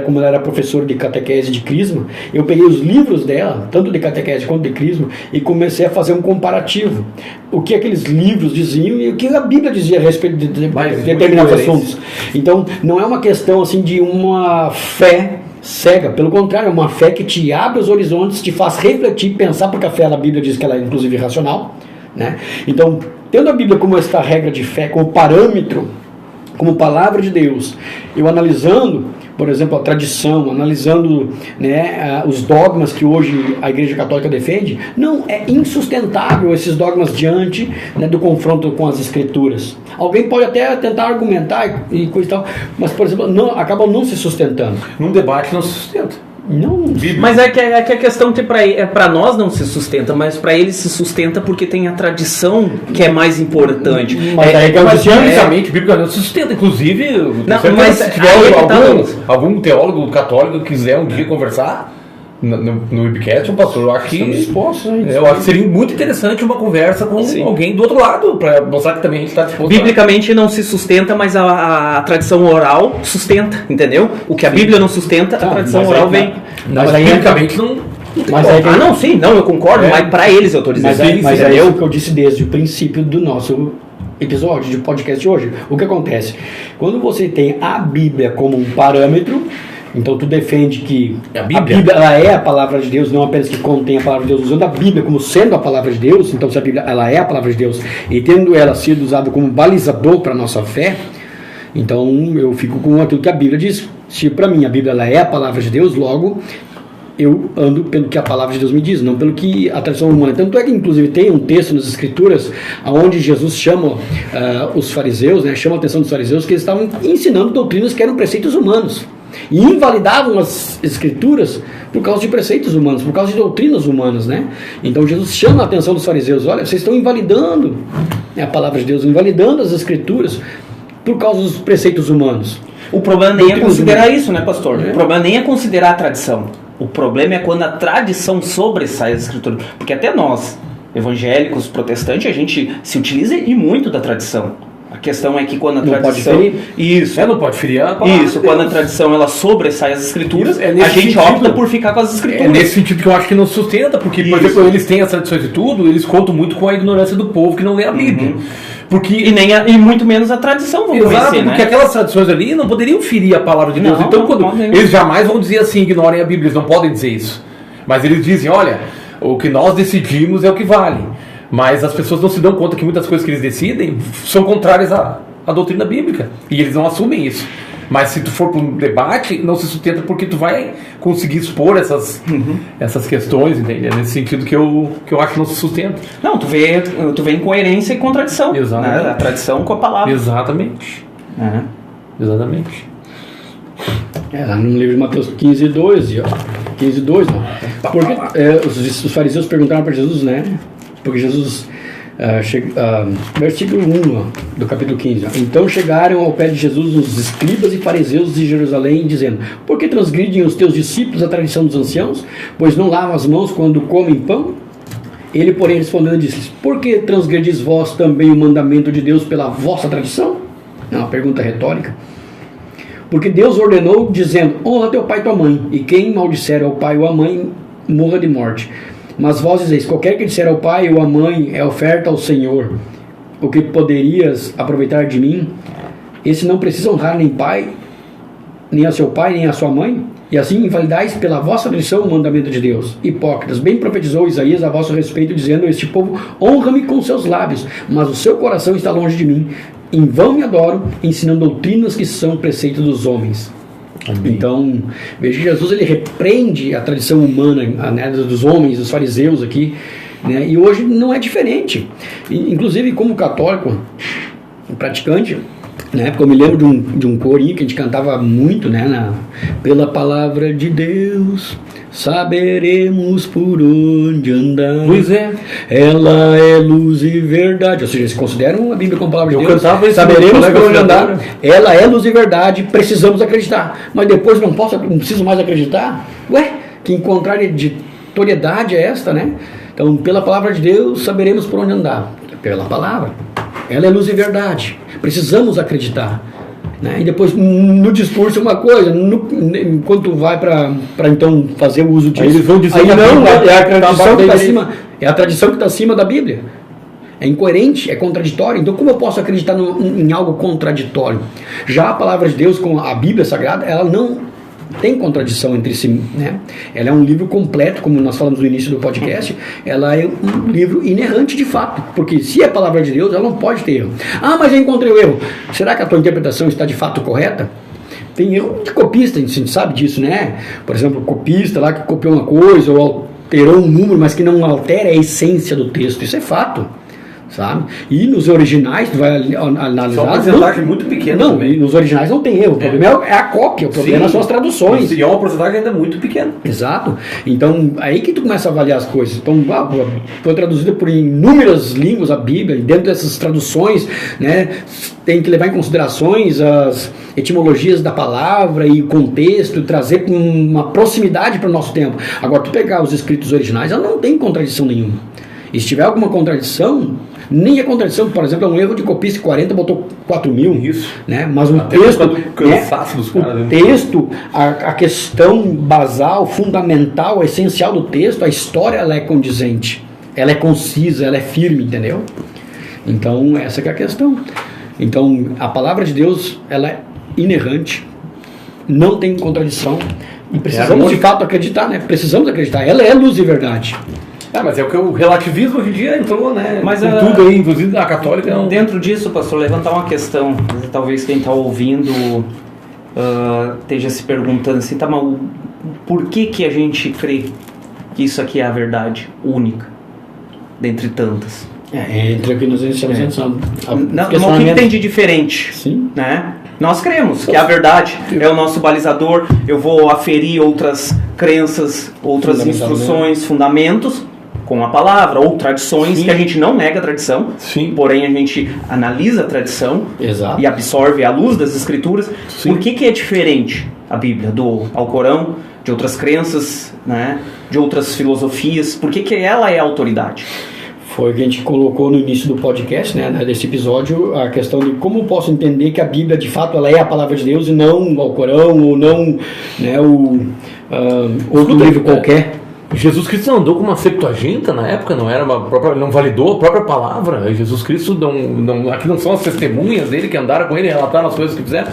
como ela era professora de catequese de crisma, eu peguei os livros dela, tanto de catequese quanto de crisma, e comecei a fazer um comparativo. O que aqueles livros diziam e o que a Bíblia dizia a respeito de determinados assuntos. Então, não é uma questão assim de uma fé cega, pelo contrário, é uma fé que te abre os horizontes, te faz refletir, pensar, porque a fé na Bíblia diz que ela é inclusive racional, né? Então, tendo a Bíblia como esta regra de fé, como parâmetro, como palavra de Deus, eu analisando, por exemplo, a tradição, analisando, né, os dogmas que hoje a Igreja Católica defende, não é insustentável esses dogmas diante, né, do confronto com as Escrituras. Alguém pode até tentar argumentar e coisa e tal, mas, por exemplo, acabam não se sustentando. Num debate não se sustenta. Não, mas é que a questão que para nós não se sustenta, mas para eles se sustenta porque tem a tradição que é mais importante. Mas bíblica não se sustenta, inclusive. Se tiver algum teólogo católico que quiser um dia conversar no webcast, pastor, eu acho que seria muito interessante uma conversa com alguém do outro lado, para mostrar que também a gente está disposto. Biblicamente não se sustenta, mas a tradição oral sustenta, entendeu? O que a Bíblia não sustenta, a tradição oral vem. Mas biblicamente não. Eu concordo, mas para eles eu estou dizendo. Mas é o que eu disse desde o princípio do nosso episódio de podcast de hoje. O que acontece? Quando você tem a Bíblia como um parâmetro, então tu defende que a Bíblia ela é a palavra de Deus, não apenas que contém a palavra de Deus, usando a Bíblia como sendo a palavra de Deus. Então se a Bíblia ela é a palavra de Deus e tendo ela sido usada como balizador para a nossa fé, então eu fico com aquilo que a Bíblia diz. Se para mim a Bíblia ela é a palavra de Deus, logo eu ando pelo que a palavra de Deus me diz, não pelo que a tradição humana. Tanto é que inclusive tem um texto nas Escrituras onde Jesus chama os fariseus, né, chama a atenção dos fariseus que eles estavam ensinando doutrinas que eram preceitos humanos. E invalidavam as Escrituras por causa de preceitos humanos, por causa de doutrinas humanas, né? Então Jesus chama a atenção dos fariseus: olha, vocês estão invalidando a palavra de Deus, invalidando as Escrituras por causa dos preceitos humanos. O problema nem é considerar isso, né, pastor? O problema nem é considerar a tradição. O problema é quando a tradição sobressai as Escrituras. Porque até nós, evangélicos, protestantes, a gente se utiliza e muito da tradição. A questão é que quando a tradição... Não pode ferir a palavra. Isso, quando a tradição ela sobressai as Escrituras, a gente opta por ficar com as Escrituras. É nesse sentido que eu acho que não sustenta, porque, por exemplo, eles têm as tradições e tudo, eles contam muito com a ignorância do povo que não lê a Bíblia. Porque, e muito menos a tradição vão conhecer, porque aquelas tradições ali não poderiam ferir a palavra de Deus. Então, eles jamais vão dizer assim, ignorem a Bíblia, eles não podem dizer isso. Mas eles dizem, olha, o que nós decidimos é o que vale. Mas as pessoas não se dão conta que muitas coisas que eles decidem são contrárias à doutrina bíblica. E eles não assumem isso. Mas se tu for para um debate, não se sustenta porque tu vai conseguir expor essas questões, entende? É nesse sentido que eu acho que não se sustenta. Não, tu vê incoerência e contradição. Exatamente. Né? A tradição com a palavra. Exatamente. Exatamente. Lá no livro de Mateus 15:2, 15:2, não. Porque os fariseus perguntaram para Jesus, né? Porque Jesus, versículo 1 do capítulo 15. Então chegaram ao pé de Jesus os escribas e fariseus de Jerusalém, dizendo: por que transgridem os teus discípulos a tradição dos anciãos, pois não lavam as mãos quando comem pão? Ele, porém, respondendo, disse-lhes: por que transgredis vós também o mandamento de Deus pela vossa tradição? É uma pergunta retórica. Porque Deus ordenou, dizendo: honra teu pai e tua mãe, e quem maldisser ao pai ou à mãe, morra de morte. Mas vós dizeis: qualquer que disser ao pai ou à mãe é oferta ao Senhor, o que poderias aproveitar de mim? Esse não precisa honrar nem a seu pai, nem a sua mãe? E assim invalidais pela vossa tradição o mandamento de Deus. Hipócritas, bem profetizou Isaías a vosso respeito, dizendo: este povo honra-me com seus lábios, mas o seu coração está longe de mim. Em vão me adoram, ensinando doutrinas que são preceitos dos homens. Amém. Então, veja que Jesus ele repreende a tradição humana, né, dos homens, dos fariseus aqui, né, e hoje não é diferente. Inclusive, como católico, praticante, na época eu me lembro de um corinho que a gente cantava muito, né, pela palavra de Deus saberemos por onde andar. Pois é. Ela é luz e verdade. Ou seja, eles consideram a Bíblia como palavra de Deus. Saberemos por onde andar. Ela é luz e verdade. Precisamos acreditar. Mas depois não preciso mais acreditar? Ué, que contraditoriedade é esta, né? Então, pela palavra de Deus saberemos por onde andar. Pela palavra. Ela é luz e verdade. Precisamos acreditar. Né? E depois no discurso é uma coisa, enquanto tu vai para então fazer o uso disso, aí eles vão dizer é a tradição que está acima da Bíblia. É incoerente, é contraditório. Então como eu posso acreditar em algo contraditório? Já a palavra de Deus com a Bíblia Sagrada, ela não tem contradição entre si, né? Ela é um livro completo, como nós falamos no início do podcast. Ela é um livro inerrante de fato, porque se é a palavra de Deus, ela não pode ter erro. Ah, mas eu encontrei o erro. Será que a tua interpretação está de fato correta? Tem erro de copista, a gente sabe disso, né? Por exemplo, o copista lá que copiou uma coisa ou alterou um número, mas que não altera a essência do texto. Isso é fato. Sabe? E nos originais, tu vai analisar... Só uma porcentagem muito pequena. Não, também. nos originais não tem erro. O problema é a cópia, o problema são as traduções. E é uma porcentagem ainda muito pequena. Exato. Então, aí que tu começa a avaliar as coisas. Então, foi traduzida por inúmeras línguas a Bíblia, e dentro dessas traduções, né, tem que levar em considerações as etimologias da palavra e o contexto, trazer com uma proximidade para o nosso tempo. Agora, tu pegar os escritos originais, ela não tem contradição nenhuma. E se tiver alguma contradição, nem a contradição, por exemplo, é um erro de copista 40, botou 4.000. Isso. Né? Mas o até texto, o texto, a questão basal, fundamental, essencial do texto, a história ela é condizente, ela é concisa, ela é firme, entendeu? Então, essa que é a questão. Então, a palavra de Deus, ela é inerrante, não tem contradição, e precisamos de fato acreditar, né? Precisamos acreditar, ela é luz e verdade. Mas é o que o relativismo hoje em dia entrou, né? Mas tudo aí, inclusive a católica. Dentro disso, pastor, levantar uma questão. Talvez quem está ouvindo esteja se perguntando assim, tá, mas por que a gente crê que isso aqui é a verdade única, dentre tantas? Entre o que nós estamos pensando. O que tem de diferente? Sim. Né? Nós cremos que a verdade é o nosso balizador. Eu vou aferir outras crenças, outras instruções, fundamentos com a palavra, ou tradições. Sim. Que a gente não nega a tradição. Sim. Porém a gente analisa a tradição. Exato. E absorve a luz das escrituras. Sim. Por que é diferente a Bíblia do Alcorão, de outras crenças, né, de outras filosofias? Por que ela é a autoridade? Foi o que a gente colocou no início do podcast, né, desse episódio, a questão de como posso entender que a Bíblia, de fato, ela é a palavra de Deus e não o Alcorão, ou não, né, outro livro qualquer. Jesus Cristo não andou com uma Septuaginta na época, não era não validou a própria palavra. Jesus Cristo aqui não são as testemunhas dele que andaram com ele, relataram as coisas que fizeram.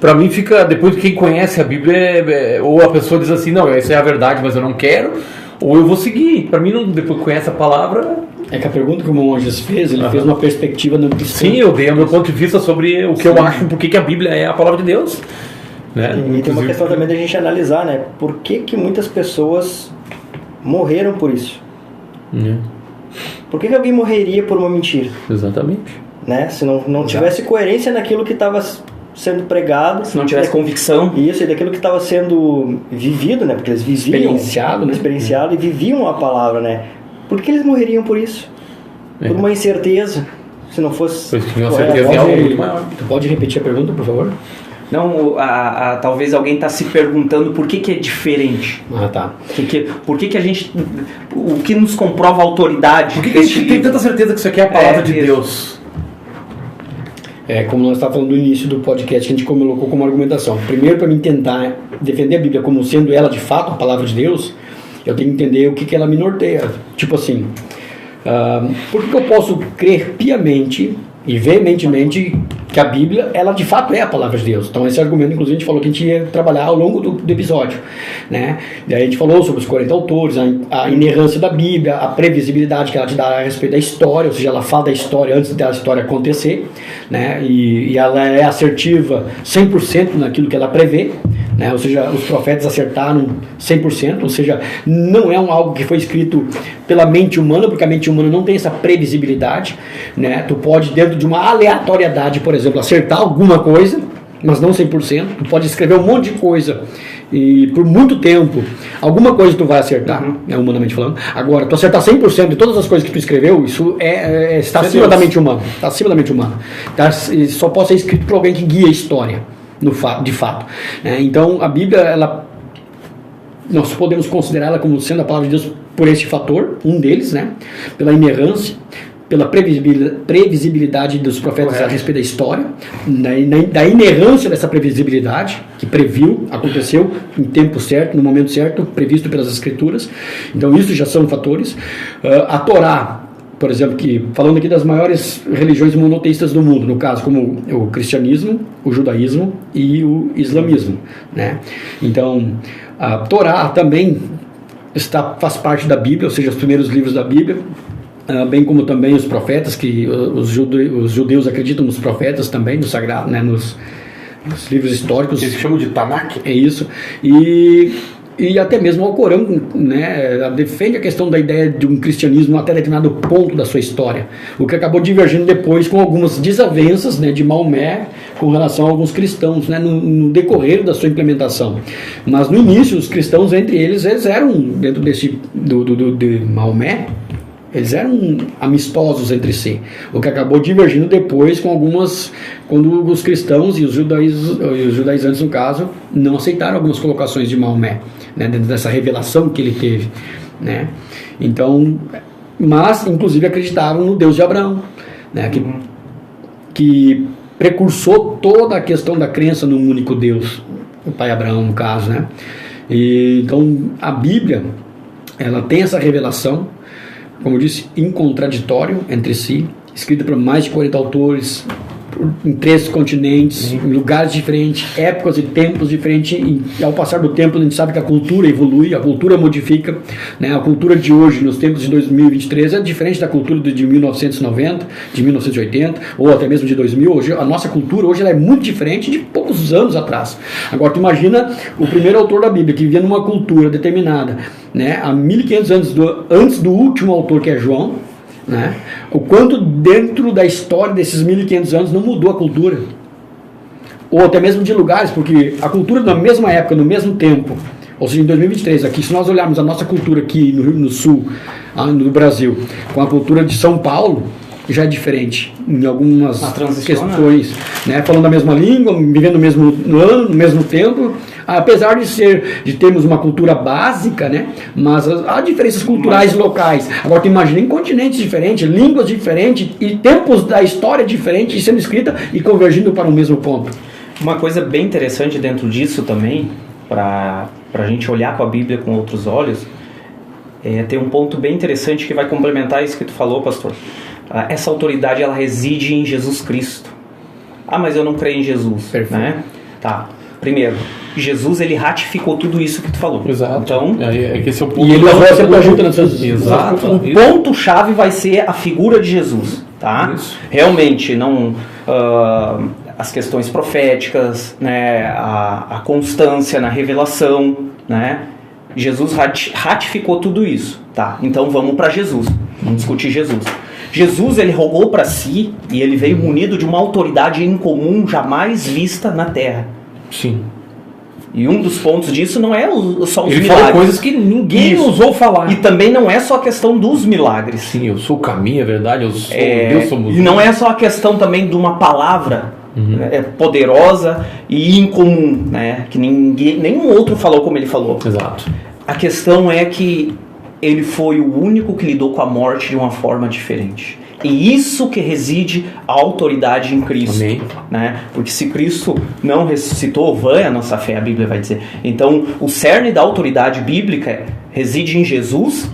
Para mim fica, depois de quem conhece a Bíblia, ou a pessoa diz assim, não, essa é a verdade, mas eu não quero, ou eu vou seguir. Para mim, depois que conhece a palavra... É que a pergunta que o Monges fez, ele fez uma perspectiva não cristã. Sim, eu dei o meu ponto de vista sobre o que eu acho, por que a Bíblia é a palavra de Deus. Né? E tem uma questão também da gente analisar, né? Por que muitas pessoas morreram por isso? Por que alguém morreria por uma mentira? Exatamente. Né? Se não tivesse coerência naquilo que estava sendo pregado, se não tivesse convicção, isso, e daquilo que estava sendo vivido, né? Porque eles viviam experienciado e viviam a palavra, né? Por que eles morreriam por isso? Por uma incerteza, se não fosse Tu pode repetir a pergunta, por favor? Não, talvez alguém está se perguntando por que é diferente. Tá. Por que a gente... O que nos comprova a autoridade? Por que a gente tem tanta certeza que isso aqui é a palavra de Deus? Como nós estávamos falando no início do podcast, que a gente colocou como argumentação. Primeiro, para mim tentar defender a Bíblia como sendo ela de fato a palavra de Deus, eu tenho que entender o que ela me norteia. Tipo assim, por que eu posso crer piamente e veementemente que a Bíblia, ela de fato é a palavra de Deus? Então esse argumento, inclusive, a gente falou que a gente ia trabalhar ao longo do episódio, né? Daí a gente falou sobre os 40 autores, a inerrância da Bíblia, a previsibilidade que ela te dá a respeito da história, ou seja, ela fala da história antes da história acontecer, né? E ela é assertiva 100% naquilo que ela prevê, né? Ou seja, os profetas acertaram 100%, ou seja, não é algo que foi escrito pela mente humana, porque a mente humana não tem essa previsibilidade, né? Tu pode, dentro de uma aleatoriedade, por exemplo, acertar alguma coisa, mas não 100%. Tu pode escrever um monte de coisa e por muito tempo alguma coisa tu vai acertar, humanamente falando. Agora, tu acertar 100% de todas as coisas que tu escreveu, isso está acima da mente humana. Está acima da mente humana. Só pode ser escrito por alguém que guia a história, de fato. Então, a Bíblia, nós podemos considerá-la como sendo a palavra de Deus por esse fator, um deles, né? Pela inerrância, pela previsibilidade dos profetas a respeito da história, da inerrância dessa previsibilidade, que previu, aconteceu em tempo certo, no momento certo, previsto pelas Escrituras. Então isso já são fatores. A Torá, por exemplo, que falando aqui das maiores religiões monoteístas do mundo, no caso como o cristianismo, o judaísmo e o islamismo, né? Então a Torá também faz parte da Bíblia, ou seja, os primeiros livros da Bíblia, bem como também os profetas, que os judeus acreditam nos profetas também, no sagrado, né, nos livros históricos. Eles chamam de Tanakh. É isso. E até mesmo o Corão, né, defende a questão da ideia de um cristianismo até determinado ponto da sua história, o que acabou divergindo depois com algumas desavenças, né, de Maomé com relação a alguns cristãos, né, no decorrer da sua implementação. Mas no início, os cristãos, entre eles eram, dentro de Maomé, eles eram amistosos entre si, o que acabou divergindo depois quando os cristãos e os judaizantes, no caso, não aceitaram algumas colocações de Maomé, né, dentro dessa revelação que ele teve, né? Então, mas inclusive acreditavam no Deus de Abraão, né, que precursou toda a questão da crença num único Deus, o pai Abraão, no caso, né? Então a Bíblia, ela tem essa revelação, como eu disse, em contraditório entre si, escrita por mais de 40 autores, em 3 continentes, em lugares diferentes, épocas e tempos diferentes, e ao passar do tempo a gente sabe que a cultura evolui, a cultura modifica, né? A cultura de hoje, nos tempos de 2023, é diferente da cultura de 1990, de 1980, ou até mesmo de 2000. Hoje, a nossa cultura hoje ela é muito diferente de poucos anos atrás. Agora, tu imagina o primeiro autor da Bíblia, que vivia numa cultura determinada, né? Há 1500 anos antes do último autor, que é João, né? O quanto dentro da história desses 1500 anos não mudou a cultura, ou até mesmo de lugares, porque a cultura na mesma época, no mesmo tempo, ou seja, em 2023 aqui, se nós olharmos a nossa cultura aqui no Rio Grande do Sul, no Brasil, com a cultura de São Paulo, já é diferente em algumas questões, né? Falando a mesma língua, vivendo no mesmo ano, no mesmo tempo, apesar de termos uma cultura básica, né? Mas há diferenças culturais locais. Agora tu imagina em continentes diferentes, línguas diferentes e tempos da história diferentes sendo escrita e convergindo para o mesmo ponto. Uma coisa bem interessante dentro disso também, para a gente olhar com a Bíblia com outros olhos, tem um ponto bem interessante que vai complementar isso que tu falou, pastor. Essa autoridade, ela reside em Jesus Cristo. Mas eu não creio em Jesus. Perfeito. Né? Tá. primeiro, Jesus, ele ratificou tudo isso que tu falou. Exato. Então, que esse é o ponto. E ele levou sempre junto nessas... Exato. O ponto-chave vai ser a figura de Jesus, tá? Isso. Realmente, não... as questões proféticas, né? A constância na revelação, né? Jesus ratificou tudo isso, tá? Então vamos para Jesus. Vamos discutir Jesus. Jesus, ele rogou para si e ele veio munido de uma autoridade incomum jamais vista na terra. Sim. E um dos pontos disso não é só os ele milagres. fala coisas que ninguém ousou falar. E também não é só a questão dos milagres. Sim, eu sou o caminho, é verdade, eu sou Deus, somos... E não é só a questão também de uma palavra poderosa e incomum, né? Que nenhum outro falou como ele falou. Exato. A questão é que ele foi o único que lidou com a morte de uma forma diferente. E isso que reside a autoridade em Cristo. Amém. Né? Porque se Cristo não ressuscitou, vã é a nossa fé, a Bíblia vai dizer. Então, o cerne da autoridade bíblica reside em Jesus.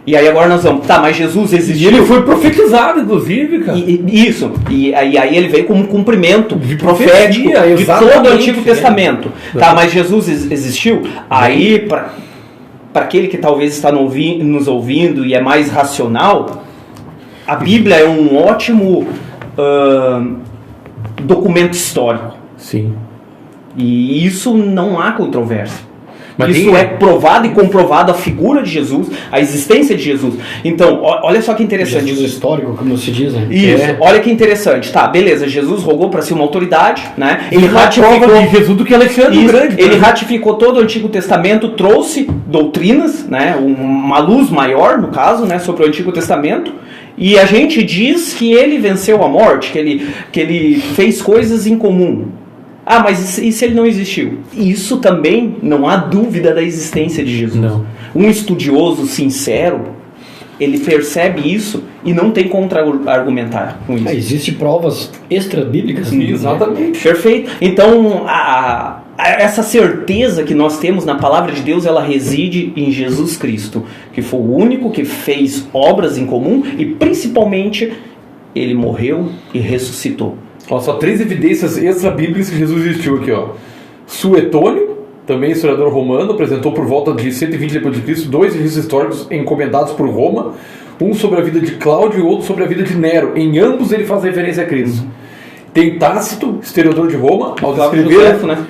E aí agora nós vamos... Tá, mas Jesus existiu... E ele foi profetizado, inclusive, cara. Isso. E aí ele veio como um cumprimento profético de todo o Antigo Testamento. Tá, mas Jesus existiu? Aí, para aquele que talvez está nos ouvindo e é mais racional... A Bíblia é um ótimo documento histórico. Sim. E isso não há controvérsia. Mas isso é provado e comprovado a figura de Jesus, a existência de Jesus. Então, olha só que interessante. Jesus histórico, como se diz, né? Isso, olha que interessante. Tá, beleza, Jesus rogou para si uma autoridade, né? Ele ratificou de Jesus do que Alexandre o Grande. Ele ratificou todo o Antigo Testamento, trouxe doutrinas, né? Uma luz maior, no caso, né? Sobre o Antigo Testamento. E a gente diz que ele venceu a morte, que ele fez coisas em comum. Ah, mas e se ele não existiu? Isso também não há dúvida da existência de Jesus. Não. Um estudioso sincero, ele percebe isso e não tem contra-argumentar com isso. Existem provas extra-bíblicas. Exatamente. Perfeito. Então, essa certeza que nós temos na palavra de Deus, ela reside em Jesus Cristo, que foi o único que fez obras em comum e principalmente ele morreu e ressuscitou. Ó, só 3 evidências extra-bíblicas que Jesus existiu aqui, ó. Suetônio, também historiador romano, apresentou por volta de 120 d.C. 2 registros históricos encomendados por Roma, um sobre a vida de Cláudio e outro sobre a vida de Nero. Em ambos ele faz referência a Cristo. Tem Tácito, historiador de Roma, ao descrever, Josefo, né?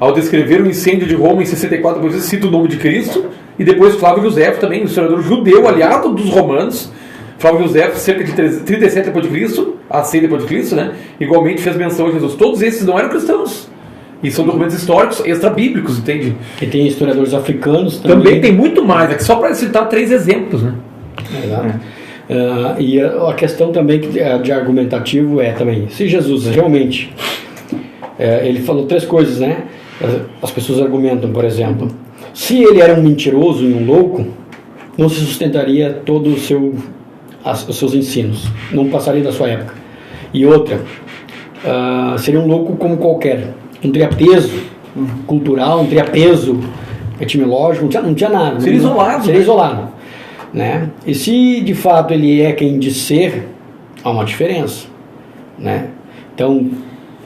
Ao descrever o incêndio de Roma em 64 d.C., cita o nome de Cristo, e depois Flávio Josefo também, historiador judeu, aliado dos romanos. Flávio Josefo, cerca de 37 d.C. a 100 d.C., né? Igualmente fez menção a Jesus. Todos esses não eram cristãos. E são documentos históricos extra-bíblicos, entende? E tem historiadores africanos também. Também tem muito mais, aqui só para citar 3 exemplos, né? Exato. E a questão também de argumentativo é também, se Jesus realmente, ele falou 3 coisas, né? As pessoas argumentam, por exemplo, se ele era um mentiroso e um louco, não se sustentaria todo os seus ensinos, não passaria da sua época. E outra, seria um louco como qualquer, não teria peso cultural, não teria peso etimológico, não tinha nada. Seria isolado. Seria isolado. Né? E se de fato ele é quem diz ser, há uma diferença, né? Então,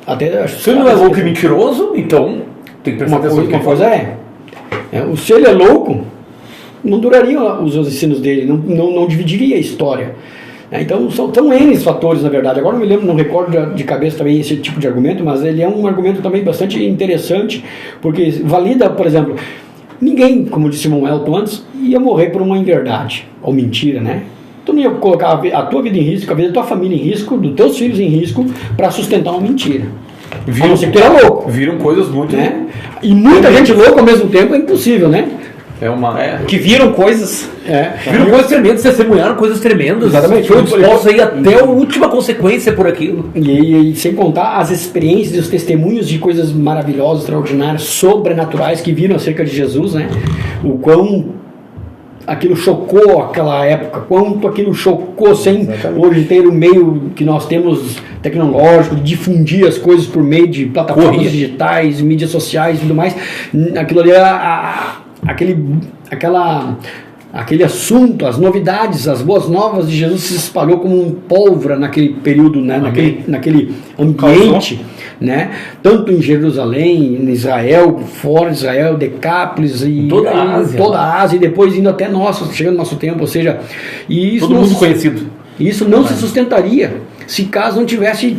até se ele não é louco e mentiroso, então tem que prestar atenção. Uma coisa se ele é louco, não durariam os ensinos dele, não dividiria a história. Então são N fatores, na verdade. Agora não recordo de cabeça também esse tipo de argumento, mas ele é um argumento também bastante interessante, porque valida, por exemplo, ninguém, como disse Elton antes, ia morrer por uma inverdade ou mentira, né? Tu não ia colocar a tua vida em risco, a vida da tua família em risco, dos teus filhos em risco, para sustentar uma mentira. A não ser que tu era louco. Viram coisas muito... Né? E muita gente louca ao mesmo tempo é impossível, né? Que viram coisas... Viram coisas tremendas, testemunharam coisas tremendas. Exatamente. Foi disposto a ir até a última consequência por aquilo. E sem contar as experiências e os testemunhos de coisas maravilhosas, extraordinárias, sobrenaturais que viram acerca de Jesus, né? O quão aquilo chocou aquela época, quanto aquilo chocou sem hoje ter o meio que nós temos tecnológico, de difundir as coisas por meio de plataformas digitais, mídias sociais e tudo mais. Aquilo ali aquela aquele assunto, as novidades, as boas novas de Jesus se espalhou como um pólvora naquele período, né? naquele ambiente, né? Tanto em Jerusalém, em Israel, fora de Israel, Decápolis e toda a Ásia, e depois indo até nós, chegando no nosso tempo, ou seja, e isso todo mundo conhecido. Isso não se sustentaria se caso não tivesse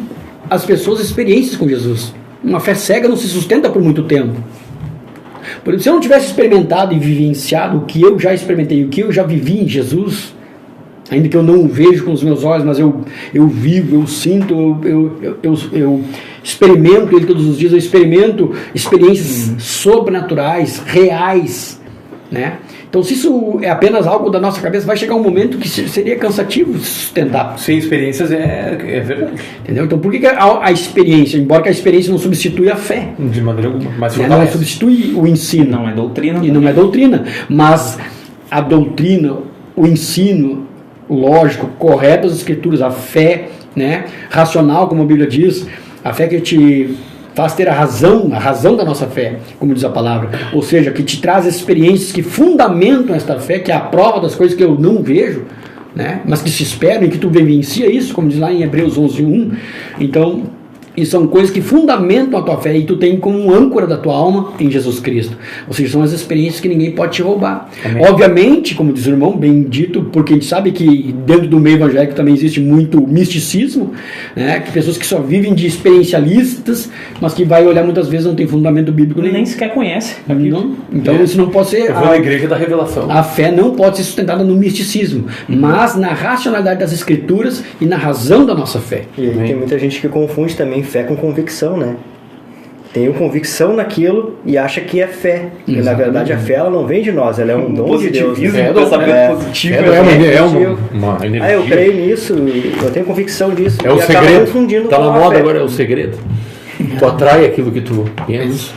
as pessoas experiências com Jesus. Uma fé cega não se sustenta por muito tempo. Por exemplo, se eu não tivesse experimentado e vivenciado o que eu já experimentei, o que eu já vivi em Jesus, ainda que eu não o vejo com os meus olhos, mas eu vivo, eu sinto, eu experimento ele todos os dias, eu experimento experiências sobrenaturais, reais, né? Então, se isso é apenas algo da nossa cabeça, vai chegar um momento que seria cansativo sustentar. Sem experiências é verdade. Entendeu? Então, por que a experiência, embora que a experiência não substitui a fé? De maneira alguma. Mas não substitui o ensino. Não é doutrina. E não é doutrina. Mas a doutrina, o ensino lógico, correto das Escrituras, a fé, né, racional, como a Bíblia diz, a fé que te faz ter a razão da nossa fé, como diz a palavra, ou seja, que te traz experiências que fundamentam esta fé, que é a prova das coisas que eu não vejo, né, mas que se esperam e que tu vivencia isso, como diz lá em Hebreus 11:1. Então, e são coisas que fundamentam a tua fé e tu tem como âncora da tua alma em Jesus Cristo. Ou seja, são as experiências que ninguém pode te roubar. Amém. Obviamente, como diz o irmão, bem dito, porque a gente sabe que dentro do meio evangélico também existe muito misticismo, né? Que pessoas que só vivem de experiencialistas, mas que vai olhar muitas vezes não tem fundamento bíblico nenhum. Nem sequer conhece. Não? Então isso não pode ser... Eu vou na igreja da revelação. A fé não pode ser sustentada no misticismo, mas na racionalidade das Escrituras e na razão da nossa fé. E aí tem muita gente que confunde também fé com convicção, né? Tem convicção naquilo e acha que é fé. E na verdade a fé ela não vem de nós, ela é um dom de Deus. Pensamento positivo. Uma energia. Eu creio nisso, eu tenho convicção disso. É o segredo. Tá na moda agora, é o segredo. Tu atrai aquilo que tu pensa.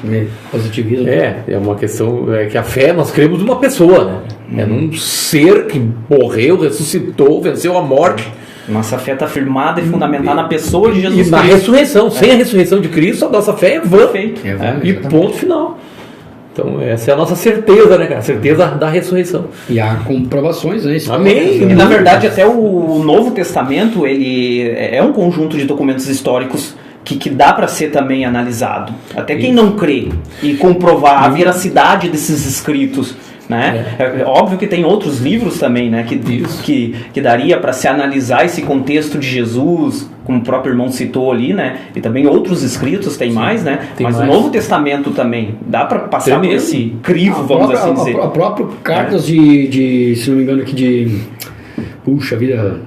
Positivismo. É uma questão, é que a fé, nós cremos numa pessoa, né? É num ser que morreu, ressuscitou, venceu a morte. Nossa fé está firmada e fundamentada na pessoa de Jesus Cristo. E na ressurreição. Sem a ressurreição de Cristo, a nossa fé é vã. E ponto final. Então, essa é a nossa certeza, né, cara? Certeza da ressurreição. E há comprovações, né? Amém. E, na verdade, até o Novo Testamento, ele é um conjunto de documentos históricos que dá para ser também analisado. Até quem não crê e comprovar a veracidade desses escritos, né? É óbvio que tem outros livros também, né, que daria para se analisar esse contexto de Jesus, como o próprio irmão citou ali, né? E também outros escritos tem mais, né? Mas mais. O Novo Testamento também dá para passar por esse crivo, vamos assim dizer. A própria cartas de, se não me engano aqui de, puxa vida,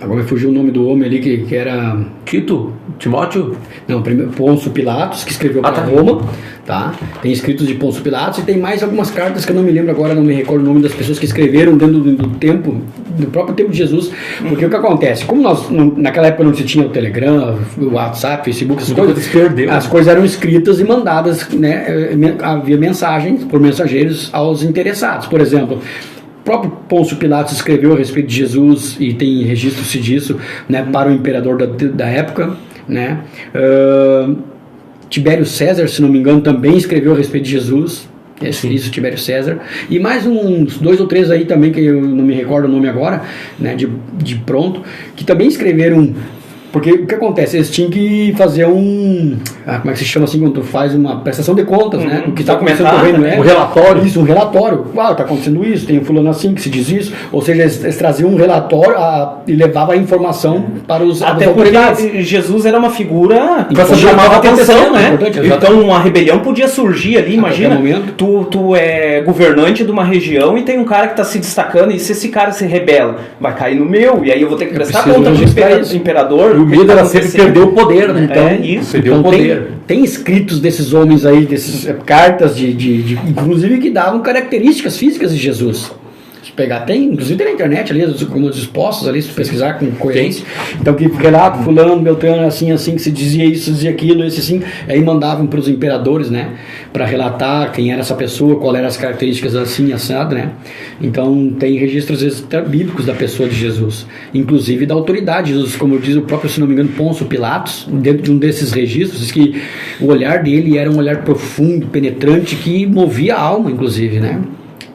agora me fugiu o nome do homem ali que era Tito, Timóteo? Não, primeiro Pôncio Pilatos, que escreveu para Roma, tá? Tem escritos de Pôncio Pilatos e tem mais algumas cartas que eu não me lembro agora, não me recordo o nome das pessoas que escreveram dentro do tempo, do próprio tempo de Jesus, porque o que acontece? Como nós, naquela época não se tinha o Telegram, o WhatsApp, Facebook, as coisas eram escritas e mandadas, né? Havia mensagens por mensageiros aos interessados. Por exemplo, o próprio Pôncio Pilatos escreveu a respeito de Jesus e tem registro-se disso, né, para o imperador da época, né? Tibério César, se não me engano, também escreveu a respeito de Jesus. Isso, Tibério César. E mais uns 2 ou 3 aí também, que eu não me recordo o nome agora, né, de pronto, que também escreveram. Porque o que acontece? Eles tinham que fazer como é que se chama assim, quando tu faz uma prestação de contas, né? O que está acontecendo no reino, né? Um relatório. Isso, um relatório. Está acontecendo isso, tem um fulano assim que se diz isso. Ou seja, eles traziam um relatório e levavam a informação para os autoridades. Porque Jesus era uma figura que chamava atenção, né? Então uma rebelião podia surgir ali, imagina. Tu é governante de uma região e tem um cara que está se destacando, e se esse cara se rebela, vai cair no meu, e aí eu vou ter que prestar conta do imperador. O medo era sempre perder o poder, né? Então, isso. Perdeu o poder. Tem escritos desses homens aí, dessas cartas inclusive que davam características físicas de Jesus. Se pegar, inclusive tem na internet ali, como os expostos ali, se pesquisar com coerência. Então, que relato, fulano, Beltrano, assim, que se dizia isso, dizia aquilo, esse assim. Aí mandavam para os imperadores, né? Para relatar quem era essa pessoa, qual eram as características assim, assado, né? Então, tem registros às vezes bíblicos da pessoa de Jesus, inclusive da autoridade de Jesus, como diz o próprio, se não me engano, Pôncio Pilatos, dentro de um desses registros, diz que o olhar dele era um olhar profundo, penetrante, que movia a alma, inclusive, né?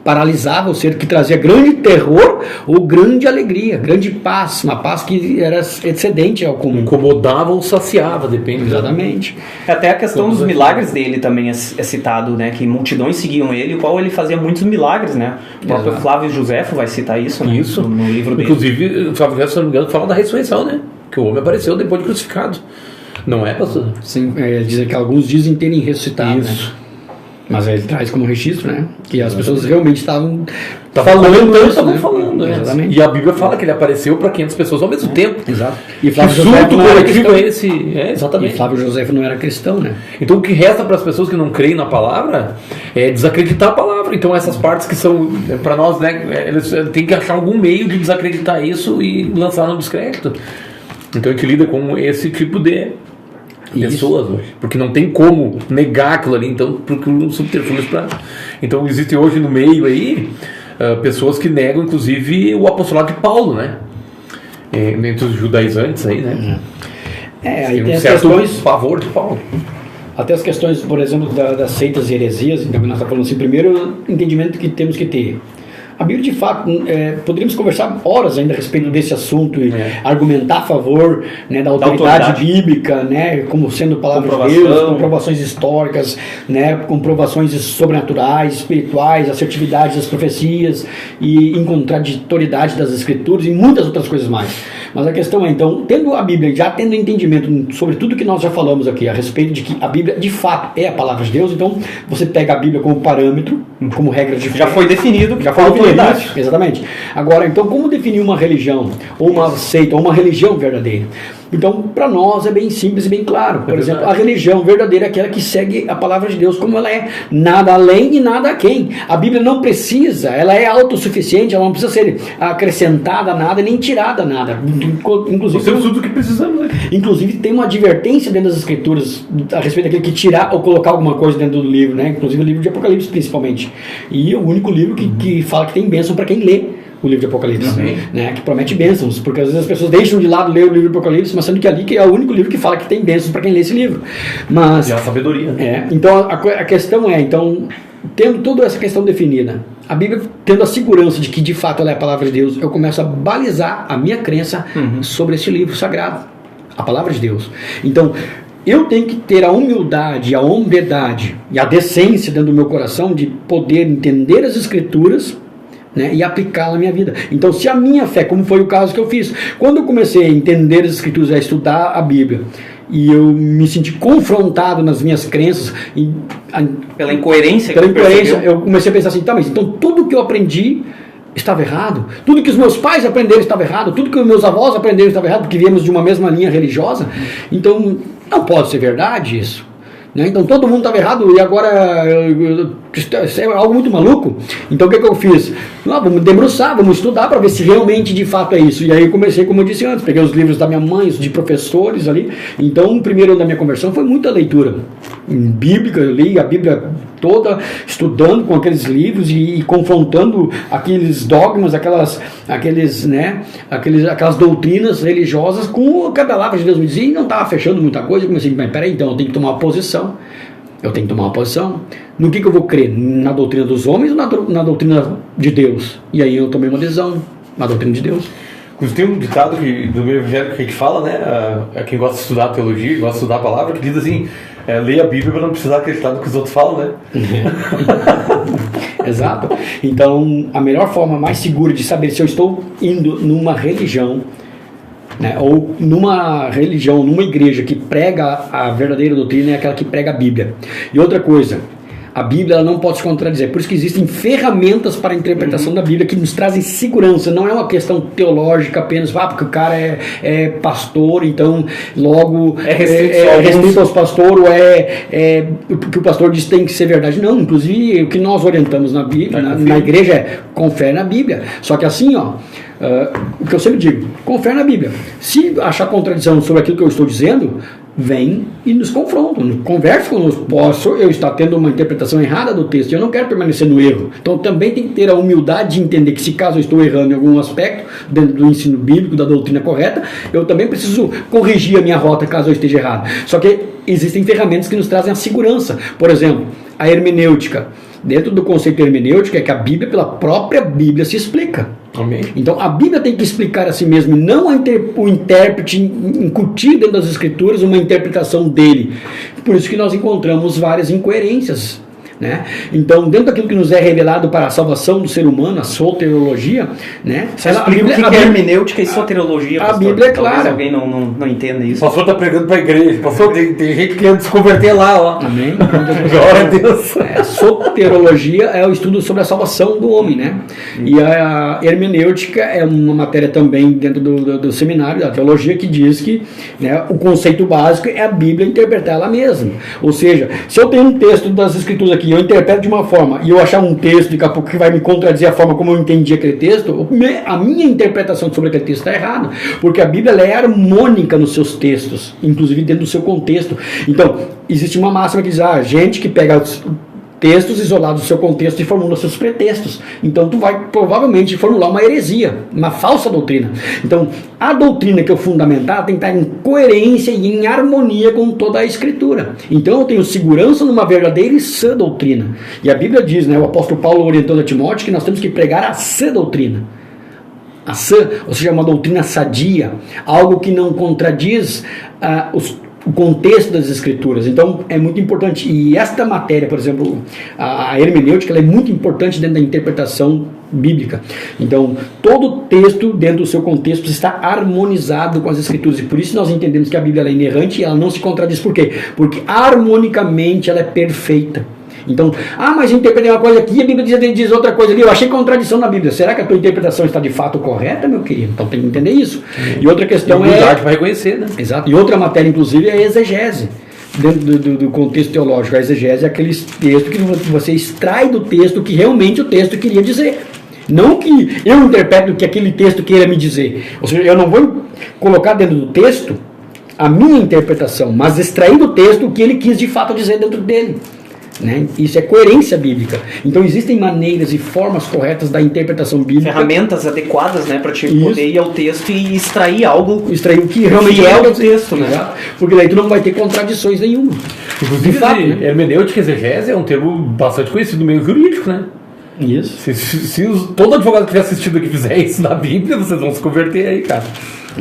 paralisava o ser, que trazia grande terror ou grande alegria, grande paz, uma paz que era excedente ao comum. Incomodava ou saciava, depende. Exatamente. Até a questão dos milagres dele também é citado, né? Que multidões seguiam ele, o qual ele fazia muitos milagres, né? O próprio Flávio Josefo vai citar isso, né? Isso. No livro dele. Inclusive, o Flávio Josefo, se não me engano, fala da ressurreição, né? Que o homem apareceu depois de crucificado. Não é, pastor? Sim, dizem que alguns dizem terem ressuscitado, Isso. né? Mas ele traz como registro, né? Que as pessoas realmente estavam falando, né? Exatamente. E a Bíblia fala que ele apareceu para 500 pessoas ao mesmo tempo. Exato. E Flávio Josefo coletivo é esse. Exatamente. E Flávio Josefo não era cristão, né? Então o que resta para as pessoas que não creem na palavra é desacreditar a palavra. Então essas partes que são, para nós, né? Eles têm que achar algum meio de desacreditar isso e lançar no descrédito. Então a gente lida com esse tipo de pessoas hoje, porque não tem como negar aquilo ali, então procuram subterfúgios para. Então existe hoje no meio aí pessoas que negam inclusive o apostolado de Paulo, né? Entre os judaizantes aí, né? Aí tem tem um as certo questões, favor de Paulo. até as questões, por exemplo, das seitas e heresias. Então nós estamos falando assim, primeiro entendimento que temos que ter. A Bíblia, de fato, poderíamos conversar horas ainda a respeito desse assunto e argumentar a favor, né, da autoridade bíblica, né, como sendo palavra de Deus, comprovações históricas, né, comprovações sobrenaturais, espirituais, assertividade das profecias e incontraditoriedade das Escrituras e muitas outras coisas mais. Mas a questão é, então, tendo a Bíblia, já tendo entendimento sobre tudo que nós já falamos aqui a respeito de que a Bíblia, de fato, é a palavra de Deus, então você pega a Bíblia como parâmetro, como regra de fé. Já foi definido, já foi definido. Exatamente. Agora, então, como definir uma religião, ou uma seita, ou uma religião verdadeira? Então, para nós é bem simples e bem claro. Por exemplo, a religião verdadeira é aquela que segue a palavra de Deus como ela é. Nada além e nada aquém. A Bíblia não precisa, ela é autossuficiente, ela não precisa ser acrescentada a nada, nem tirada a nada. Inclusive, temos tudo o que precisamos, né? Inclusive, tem uma advertência dentro das Escrituras a respeito daquele que tirar ou colocar alguma coisa dentro do livro, né? Inclusive o livro de Apocalipse, principalmente. E é o único livro que fala que tem bênção para quem lê o livro de Apocalipse, né, que promete bênçãos, porque às vezes as pessoas deixam de lado ler o livro de Apocalipse, mas sendo que ali que é o único livro que fala que tem bênçãos para quem lê esse livro. Mas, e a sabedoria. Então a questão é, então, tendo toda essa questão definida, a Bíblia tendo a segurança de que de fato ela é a palavra de Deus, eu começo a balizar a minha crença sobre esse livro sagrado, a palavra de Deus. Então, eu tenho que ter a humildade, a hombridade e a decência dentro do meu coração de poder entender as Escrituras, né, e aplicá-la na minha vida. Então, se a minha fé, como foi o caso que eu fiz, quando eu comecei a entender as Escrituras, a estudar a Bíblia, e eu me senti confrontado nas minhas crenças, pela incoerência, eu comecei a pensar assim, tá, mas então tudo que eu aprendi estava errado, tudo que os meus pais aprenderam estava errado, tudo que os meus avós aprenderam estava errado, porque viemos de uma mesma linha religiosa. Então, não pode ser verdade isso. Então todo mundo estava errado e agora isso é algo muito maluco. Então o que eu fiz? Vamos debruçar, vamos estudar para ver se realmente de fato é isso. E aí eu comecei, como eu disse antes, peguei os livros da minha mãe, os de professores ali. Então o primeiro ano da minha conversão foi muita leitura bíblica. Eu li a Bíblia toda, estudando com aqueles livros e confrontando aqueles dogmas, aquelas doutrinas religiosas com o que a palavra de Deus me dizia, e não estava fechando muita coisa. Eu comecei a dizer, peraí, então eu tenho que tomar uma posição. Eu tenho que tomar uma posição. No que eu vou crer? Na doutrina dos homens ou na doutrina de Deus? E aí eu tomei uma decisão na doutrina de Deus. Tem um ditado do meio evangélico que a gente fala, né? Quem gosta de estudar teologia, gosta de estudar a palavra, que diz assim: leia a Bíblia para não precisar acreditar no que os outros falam, né? Exato. Então, a melhor forma mais segura de saber se eu estou indo numa religião, né, ou numa religião, numa igreja que prega a verdadeira doutrina, é aquela que prega a Bíblia. E outra coisa, a Bíblia ela não pode se contradizer. Por isso que existem ferramentas para a interpretação da Bíblia que nos trazem segurança. Não é uma questão teológica apenas, porque o cara é pastor, então logo é restrito aos pastores, ou o que o pastor diz tem que ser verdade. Não, inclusive o que nós orientamos na Bíblia, na igreja é confere na Bíblia. Só que assim, o que eu sempre digo, confere na Bíblia. Se achar contradição sobre aquilo que eu estou dizendo, vem e nos confronta, conversa conosco. Posso eu estar tendo uma interpretação errada do texto, eu não quero permanecer no erro. Então também tem que ter a humildade de entender que se caso eu estou errando em algum aspecto dentro do ensino bíblico, da doutrina correta, eu também preciso corrigir a minha rota caso eu esteja errado. Só que existem ferramentas que nos trazem a segurança. Por exemplo, a hermenêutica, dentro do conceito hermenêutico, é que a Bíblia, pela própria Bíblia, se explica. Amém. Então a Bíblia tem que explicar a si mesmo, e não o intérprete incutir dentro das Escrituras uma interpretação dele. Por isso que nós encontramos várias incoerências, né? Então, dentro daquilo que nos é revelado para a salvação do ser humano, a soteriologia, né? A Bíblia, o que é hermenêutica e soteriologia? A Bíblia é clara. Alguém não entenda isso. O pastor está pregando para a igreja. Pastor, tem gente que quer se converter lá, ó. Amém? Glória a Deus. A soteriologia é o estudo sobre a salvação do homem, né? E a hermenêutica é uma matéria também dentro do seminário da teologia que diz que, né, o conceito básico é a Bíblia interpretar ela mesma. Ou seja, se eu tenho um texto das Escrituras aqui, eu interpreto de uma forma e eu achar um texto daqui a pouco que vai me contradizer a forma como eu entendi aquele texto, a minha interpretação sobre aquele texto está errada, porque a Bíblia ela é harmônica nos seus textos, inclusive dentro do seu contexto. Então, existe uma máxima que diz, gente que pega textos isolados do seu contexto e formula seus pretextos. Então tu vai provavelmente formular uma heresia, uma falsa doutrina. Então a doutrina que eu fundamentar tem que estar em coerência e em harmonia com toda a Escritura. Então eu tenho segurança numa verdadeira e sã doutrina. E a Bíblia diz, né, o apóstolo Paulo orientando a Timóteo que nós temos que pregar a sã doutrina. A sã, ou seja, uma doutrina sadia, algo que não contradiz o contexto das Escrituras. Então é muito importante, e esta matéria, por exemplo, a hermenêutica, ela é muito importante dentro da interpretação bíblica. Então todo texto dentro do seu contexto está harmonizado com as Escrituras, e por isso nós entendemos que a Bíblia ela é inerrante e ela não se contradiz. Por quê? Porque harmonicamente ela é perfeita. Então, mas eu interpretei uma coisa aqui e a Bíblia diz outra coisa ali, eu achei contradição na Bíblia. Será que a tua interpretação está de fato correta, meu querido? Então tem que entender isso. E outra questão para reconhecer, né? Exato. E outra matéria, inclusive, é a exegese. Dentro do contexto teológico, a exegese é aquele texto que você extrai do texto que realmente o texto queria dizer. Não que eu interprete o que aquele texto queira me dizer. Ou seja, eu não vou colocar dentro do texto a minha interpretação, mas extrair do texto o que ele quis de fato dizer dentro dele. Né? Isso é coerência bíblica. Então existem maneiras e formas corretas da interpretação bíblica, ferramentas adequadas, né, para te poder ir ao texto e extrair algo, extrair o que realmente é o texto, né? Porque daí tu não vai ter contradições nenhuma. Inclusive, hermenêutica e exegese é um termo bastante conhecido no meio jurídico, né? Isso. Se todo advogado que estiver assistindo aqui fizer isso na Bíblia, vocês vão se converter aí, cara.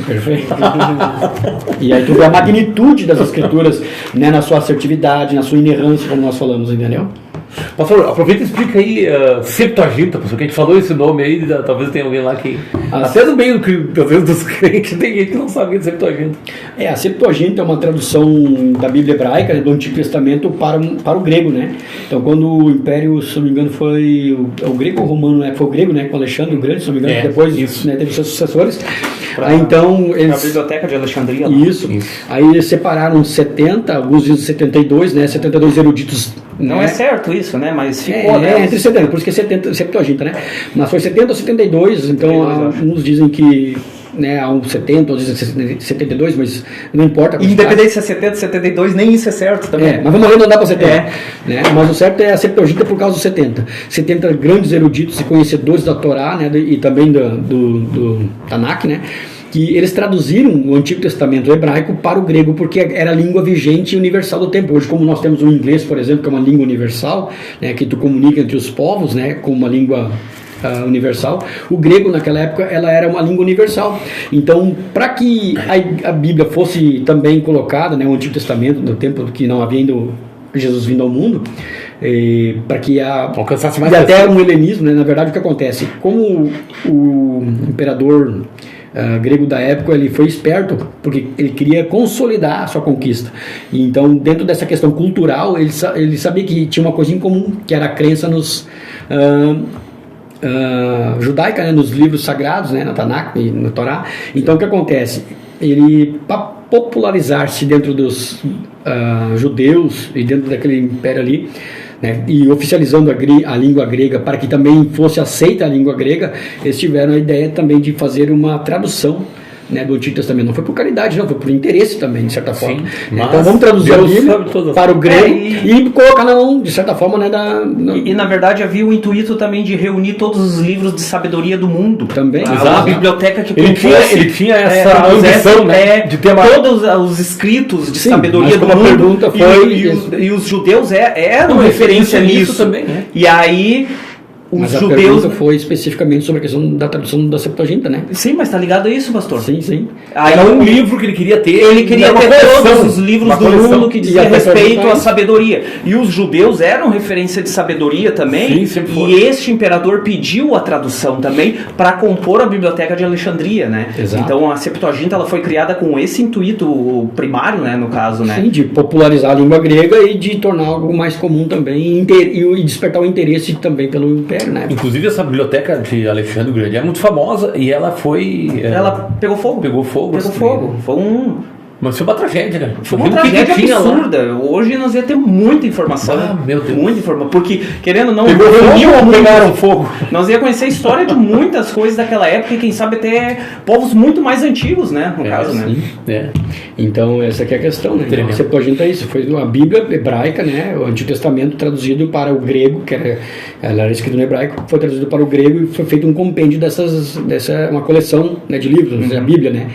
Perfeito. E aí tu vê a magnitude das Escrituras, né, na sua assertividade, na sua inerrância, como nós falamos, entendeu? Pastor, aproveita e explica aí Septuaginta, pastor, que a gente falou esse nome aí, talvez tenha alguém lá que... Até no meio dos crentes tem gente que não sabe de Septuaginta. A Septuaginta é uma tradução da Bíblia hebraica, né, do Antigo Testamento para o grego, né? Então quando o Império, se não me engano, foi o grego ou romano, né? Foi o grego, né? Com Alexandre o Grande, se não me engano, depois isso, né, teve seus sucessores. Aí então eles... A Biblioteca de Alexandria. Isso. Aí eles separaram 70, alguns dizem 72, né? 72 eruditos. Não é certo isso, né? Mas ficou, entre 70, por isso que é 70, Septuaginta, né? Mas foi 70 ou 72, então uns dizem que, né, há uns 70, outros dizem 72, mas não importa. Independente se é 70, 72, nem isso é certo também. Mas vamos arredondar para 70. Né? Mas o certo é a Septuaginta por causa dos 70. 70 grandes eruditos e conhecedores da Torá, né, e também do Tanakh, né? Que eles traduziram o Antigo Testamento hebraico para o grego, porque era a língua vigente e universal do tempo. Hoje, como nós temos o inglês, por exemplo, que é uma língua universal, né, que tu comunica entre os povos, né, com uma língua universal, o grego naquela época ela era uma língua universal. Então, para que a Bíblia fosse também colocada, né, o Antigo Testamento, no tempo que não havia ainda Jesus vindo ao mundo, para que alcançasse mais, e até um helenismo, né, na verdade o que acontece, como o imperador grego da época, ele foi esperto porque ele queria consolidar a sua conquista. E então, dentro dessa questão cultural, ele sabia que tinha uma coisa em comum, que era a crença nos judaica, né, nos livros sagrados, né, na Tanakh e no Torá. Então o que acontece? Ele, para popularizar-se dentro dos judeus e dentro daquele império ali, né, e oficializando a língua grega para que também fosse aceita a língua grega, eles tiveram a ideia também de fazer uma tradução né, do Antigo Testamento. Não foi por caridade, não, foi por interesse também, de certa forma. Então vamos traduzir a Bíblia para o grego e colocar na mão, de certa forma, né, E na verdade havia o intuito também de reunir todos os livros de sabedoria do mundo. Também. Uma biblioteca que ele tinha essa ambição, né, de ter todos os escritos de sabedoria do mundo. Pergunta foi e os judeus eram referência nisso também, né? E aí Mas a pergunta foi especificamente sobre a questão da tradução da Septuaginta, né? Sim, mas tá ligado a isso, pastor? Sim. Aí, era um livro que ele queria ter. Ele queria ter todos os livros do mundo que dizia respeito à sabedoria. E os judeus eram referência de sabedoria também. Sim, sempre foi. E este imperador pediu a tradução também para compor a biblioteca de Alexandria, né? Exato. Então a Septuaginta ela foi criada com esse intuito primário, né, no caso, né? Sim, de popularizar a língua grega e de tornar algo mais comum também e despertar o interesse também pelo Império, né? Inclusive essa biblioteca de Alexandre o Grande é muito famosa e ela foi... Ela pegou fogo. Pegou fogo. Mas foi uma tragédia, né? Foi uma tragédia absurda. Lá. Hoje nós ia ter muita informação. Meu Deus. Muita informação. Porque, querendo ou não... Pegaram fogo. Nós ia conhecer a história de muitas coisas daquela época e quem sabe até povos muito mais antigos, né? No caso, sim. né? Então, essa aqui é a questão, né? Então, a Septuaginta é isso. Foi a Bíblia hebraica, né? O Antigo Testamento traduzido para o grego, ela era escrito no hebraico, foi traduzido para o grego e foi feito um compêndio uma coleção, né, de livros, a Bíblia, né?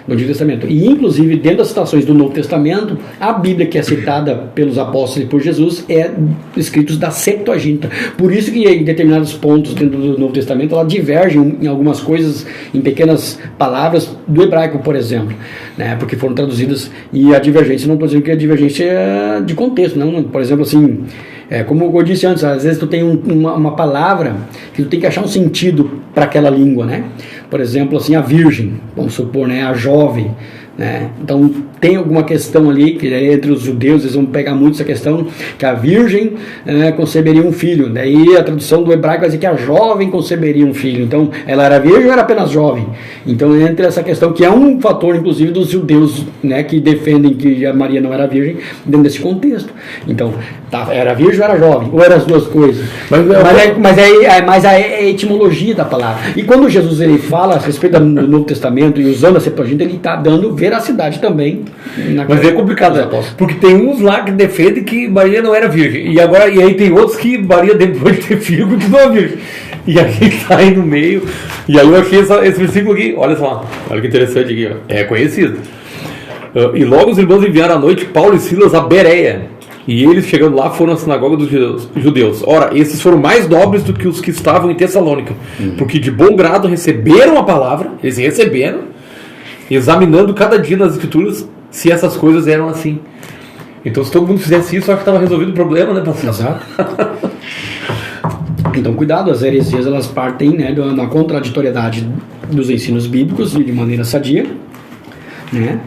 No Antigo Testamento. E, inclusive, dentro das citações do Novo Testamento, a Bíblia que é citada pelos apóstolos e por Jesus é escritos da Septuaginta. Por isso que em determinados pontos dentro do Novo Testamento ela diverge em algumas coisas, em pequenas palavras do hebraico, por exemplo, né? Porque foram traduzidas. E a divergência, não estou dizendo que a divergência é de contexto, não. Por exemplo, assim, como eu disse antes, às vezes tu tem uma palavra que tu tem que achar um sentido para aquela língua, né? Por exemplo, assim, a virgem, vamos supor, né? A jovem, né? Então tem alguma questão ali que entre os judeus eles vão pegar muito essa questão que a virgem conceberia um filho, daí a tradução do hebraico vai dizer que a jovem conceberia um filho. Então ela era virgem ou era apenas jovem? Então entre essa questão que é um fator inclusive dos judeus, né, que defendem que a Maria não era virgem dentro desse contexto. Então era virgem ou era jovem? Ou eram as duas coisas? Mas é a etimologia da palavra. E quando Jesus ele fala a respeito do Novo Testamento e usando a Septuaginta, ele está dando veracidade também. Mas é complicado, né? Porque tem uns lá que defendem que Maria não era virgem. E aí tem outros que Maria depois de ter filho continua virgem. E aí está aí no meio. E aí eu achei esse versículo aqui, olha só, olha que interessante aqui, ó. É conhecido. E logo os irmãos enviaram à noite Paulo e Silas a Bereia. E eles, chegando lá, foram à sinagoga dos judeus. Ora, esses foram mais nobres do que os que estavam em Tessalônica, porque de bom grado receberam a palavra, eles receberam, examinando cada dia nas escrituras se essas coisas eram assim. Então, se todo mundo fizesse isso, eu acho que estava resolvido o problema, né, pastor? Exato. Então, cuidado, as heresias elas partem, né, da contraditoriedade dos ensinos bíblicos de maneira sadia, né?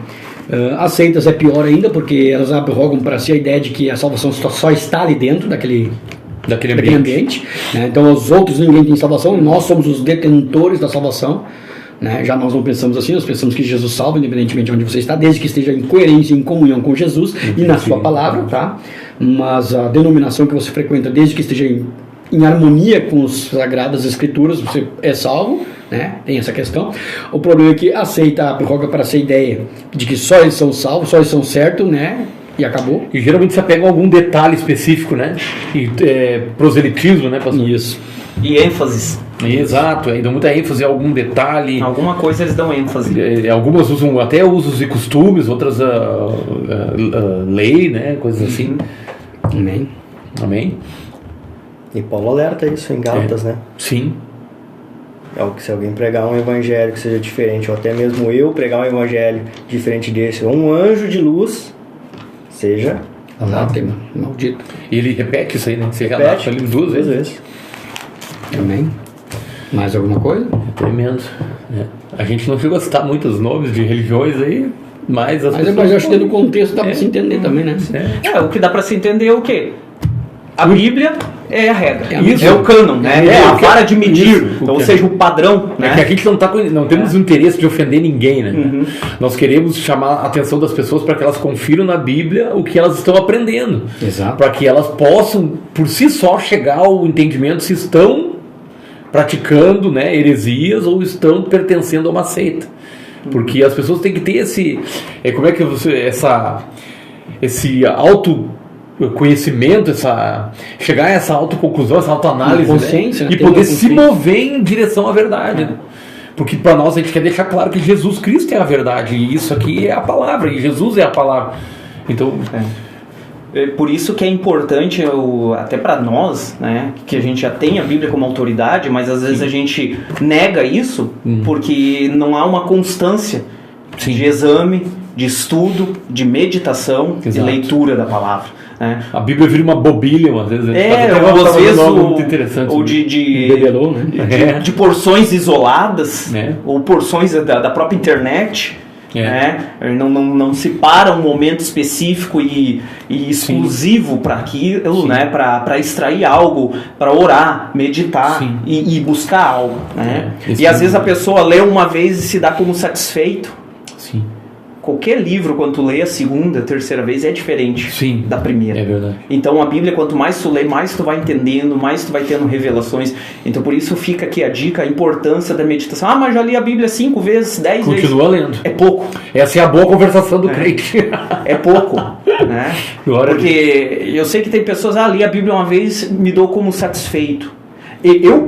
As seitas é pior ainda, porque elas arrogam para si a ideia de que a salvação só está ali dentro daquele ambiente, né? Então os outros ninguém tem salvação, nós somos os detentores da salvação, né? Já nós não pensamos assim, nós pensamos que Jesus salva independentemente de onde você está, desde que esteja em coerência, em comunhão com Jesus e na sua palavra, tá? Mas a denominação que você frequenta, desde que esteja em harmonia com as Sagradas Escrituras, você é salvo, né? Tem essa questão. O problema é que prorroga para essa ideia de que só eles são salvos, só eles são certos, né? E acabou. E geralmente você pega algum detalhe específico, né? E proselitismo, né, pastor? Isso. E ênfases. Exato, ainda muita ênfase em algum detalhe. Alguma coisa eles dão ênfase. Algumas usam até usos e costumes, outras lei, né? Coisas assim. Amém. E Paulo alerta isso em Gálatas, né? Sim. Se alguém pregar um evangelho que seja diferente, ou até mesmo eu pregar um evangelho diferente desse, ou um anjo de luz, seja anátema, maldito. E ele repete isso aí, né? Você repete ele duas vezes. Amém. Mais alguma coisa? Tremendo. A gente não chegou a citar muitos nomes de religiões aí, mas as pessoas... Mas eu acho que no contexto dá para se entender também, né? O que dá para se entender é o quê? A Bíblia é a regra, isso. É o cânon, né? É a vara de medir, isso. Então, ou seja, o padrão, né? É que a gente não temos o interesse de ofender ninguém, né? Nós queremos chamar a atenção das pessoas para que elas confiram na Bíblia o que elas estão aprendendo. Exato. Para que elas possam, por si só, chegar ao entendimento se estão praticando, né, heresias ou estão pertencendo a uma seita. Porque as pessoas têm que ter esse autoconhecimento, chegar a essa autoconclusão, essa autoanálise, consciência, né? E poder se mover em direção à verdade, né? Porque para nós a gente quer deixar claro que Jesus Cristo é a verdade, e isso aqui é a palavra, e Jesus é a palavra. Então, por isso que é importante, até para nós, né, que a gente já tem a Bíblia como autoridade, mas às vezes a gente nega isso porque não há uma constância de exame, de estudo, de meditação e leitura da palavra. A Bíblia vira uma bobilha, às vezes. Às vezes muito interessante. Ou de porções isoladas, ou porções da própria internet. Não se para um momento específico e exclusivo para aquilo, né? Para extrair algo, para orar, meditar e buscar algo, né? E às vezes a pessoa lê uma vez e se dá como satisfeito. Sim. Qualquer livro, quando tu lê a segunda, terceira vez, é diferente da primeira. É verdade. Então a Bíblia, quanto mais tu lê, mais tu vai entendendo, mais tu vai tendo revelações. Então por isso fica aqui a dica, a importância da meditação. Mas já li a Bíblia 5 vezes, 10 vezes. Continua lendo. É pouco. Essa é a boa conversação do crente. É pouco, né? Porque eu sei que tem pessoas, li a Bíblia uma vez, me dou como satisfeito.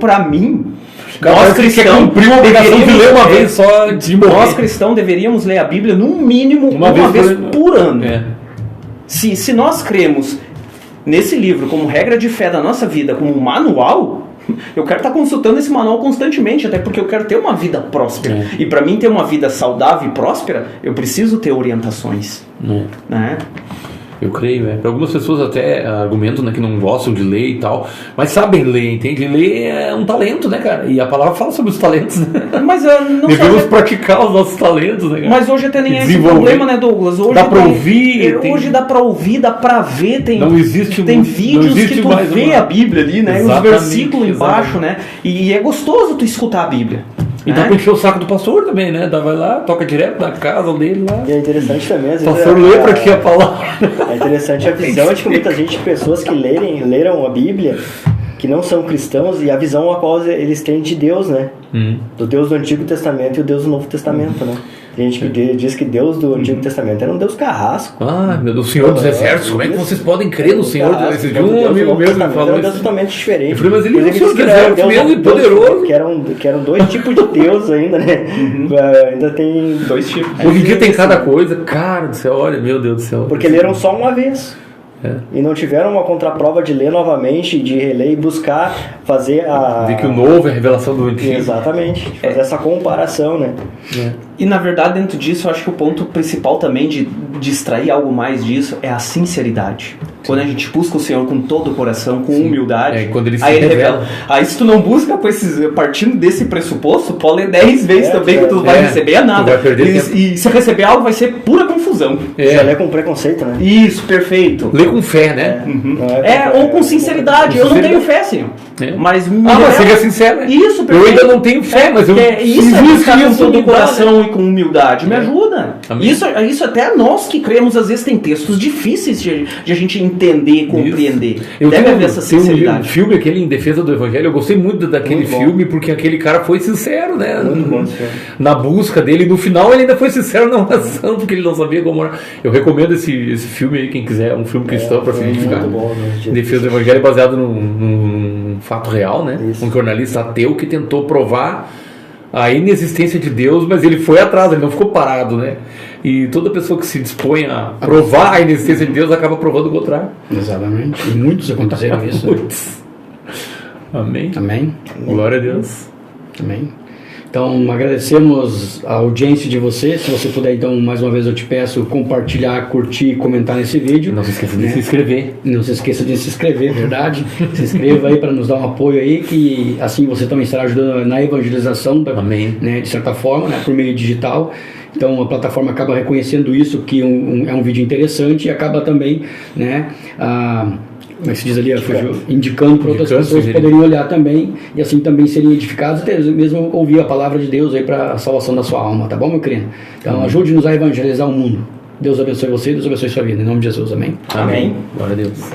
Pra mim... Nós cristãos cumprir uma obrigação de ler uma vez só de morrer. Nós cristãos deveríamos ler a Bíblia no mínimo uma vez por ano. Se nós cremos nesse livro como regra de fé da nossa vida, como um manual, eu quero estar consultando esse manual constantemente, até porque eu quero ter uma vida próspera. E para mim ter uma vida saudável e próspera, eu preciso ter orientações. Né? Eu creio, Para algumas pessoas até argumentam, né, que não gostam de ler e tal, mas sabem ler, entende? Ler é um talento, né, cara? E a palavra fala sobre os talentos, né? Mas não devemos praticar os nossos talentos, né, cara? Mas hoje até nem é esse problema, né, Douglas? Hoje dá pra ouvir. Hoje dá pra ouvir, dá pra ver. Tem vídeos que tu vê a Bíblia ali, né? Os versículos embaixo, né? E é gostoso tu escutar a Bíblia. E dá pra encher o saco do pastor também, né? Vai lá, toca direto na casa dele lá. E é interessante também, às vezes. O pastor lê pra ti a palavra. É interessante a visão de que muita gente, pessoas que leram a Bíblia, que não são cristãos, e a visão a qual eles têm de Deus, né? Do Deus do Antigo Testamento e o Deus do Novo Testamento, né? Tem gente que diz que Deus do Antigo Testamento era um Deus carrasco. Meu Deus, o Senhor dos Exércitos, como é que vocês podem crer no Senhor? Esse de um amigo meu me falou. Era um Deus totalmente diferente. Eu falei, mas ele é o Senhor dos Exércitos mesmo e poderoso. Que eram dois tipos de Deus ainda, né? Ainda tem dois tipos. Hoje em dia tem cada coisa, cara do céu, olha, meu Deus do céu. Porque leram só uma vez. E não tiveram uma contraprova de ler novamente, de reler e buscar fazer ver que o novo é a revelação do antigo. Exatamente, fazer essa comparação, né? E na verdade, dentro disso, eu acho que o ponto principal também de extrair algo mais disso é a sinceridade. Quando a gente busca o Senhor com todo o coração, com humildade, quando ele se aí ele revela. Aí se tu não busca partindo desse pressuposto, pode ler 10 vezes também que tu não vai receber nada. E se receber algo vai ser pura confusão. Você lê com preconceito, né? Isso, perfeito. Lê com fé, né? Ou com sinceridade. Eu não tenho fé, Senhor. Mas seja sincero. Isso, perfeito. Eu ainda não tenho fé, mas eu isso é buscar com todo o coração e com humildade. Me ajuda. Isso até nós que cremos, às vezes tem textos difíceis de a gente entender e compreender. Deve haver essa sinceridade. Tem um filme, aquele Em Defesa do Evangelho, eu gostei muito daquele filme, porque aquele cara foi sincero, né? Muito bom. Na busca dele, no final ele ainda foi sincero na oração, porque ele não sabia como orar. Eu recomendo esse filme aí, quem quiser, um filme cristão para se identificar. Em Defesa do Evangelho, baseado num fato real, né? Um jornalista ateu que tentou provar a inexistência de Deus, mas ele foi atrás, ele não ficou parado, né? E toda pessoa que se dispõe a provar a inexistência de Deus acaba provando o contrário. Exatamente. E muitos aconteceram isso. Muitos. Amém. Glória a Deus. Amém. Então, agradecemos a audiência de você. Se você puder, então, mais uma vez eu te peço compartilhar, curtir e comentar nesse vídeo. Não se esqueça de se inscrever. Não se esqueça de se inscrever, verdade. Se inscreva aí para nos dar um apoio aí, que assim você também estará ajudando na evangelização, Amém. Né, de certa forma, né, por meio digital. Então a plataforma acaba reconhecendo isso, que é um vídeo interessante, e acaba também, né, como é que se diz ali, indicando para outras pessoas que poderiam olhar também, e assim também seriam edificados, até mesmo ouvir a palavra de Deus aí para a salvação da sua alma, tá bom, meu querido? Então ajude-nos a evangelizar o mundo. Deus abençoe você, Deus abençoe sua vida, em nome de Jesus, amém? Amém. Glória a Deus.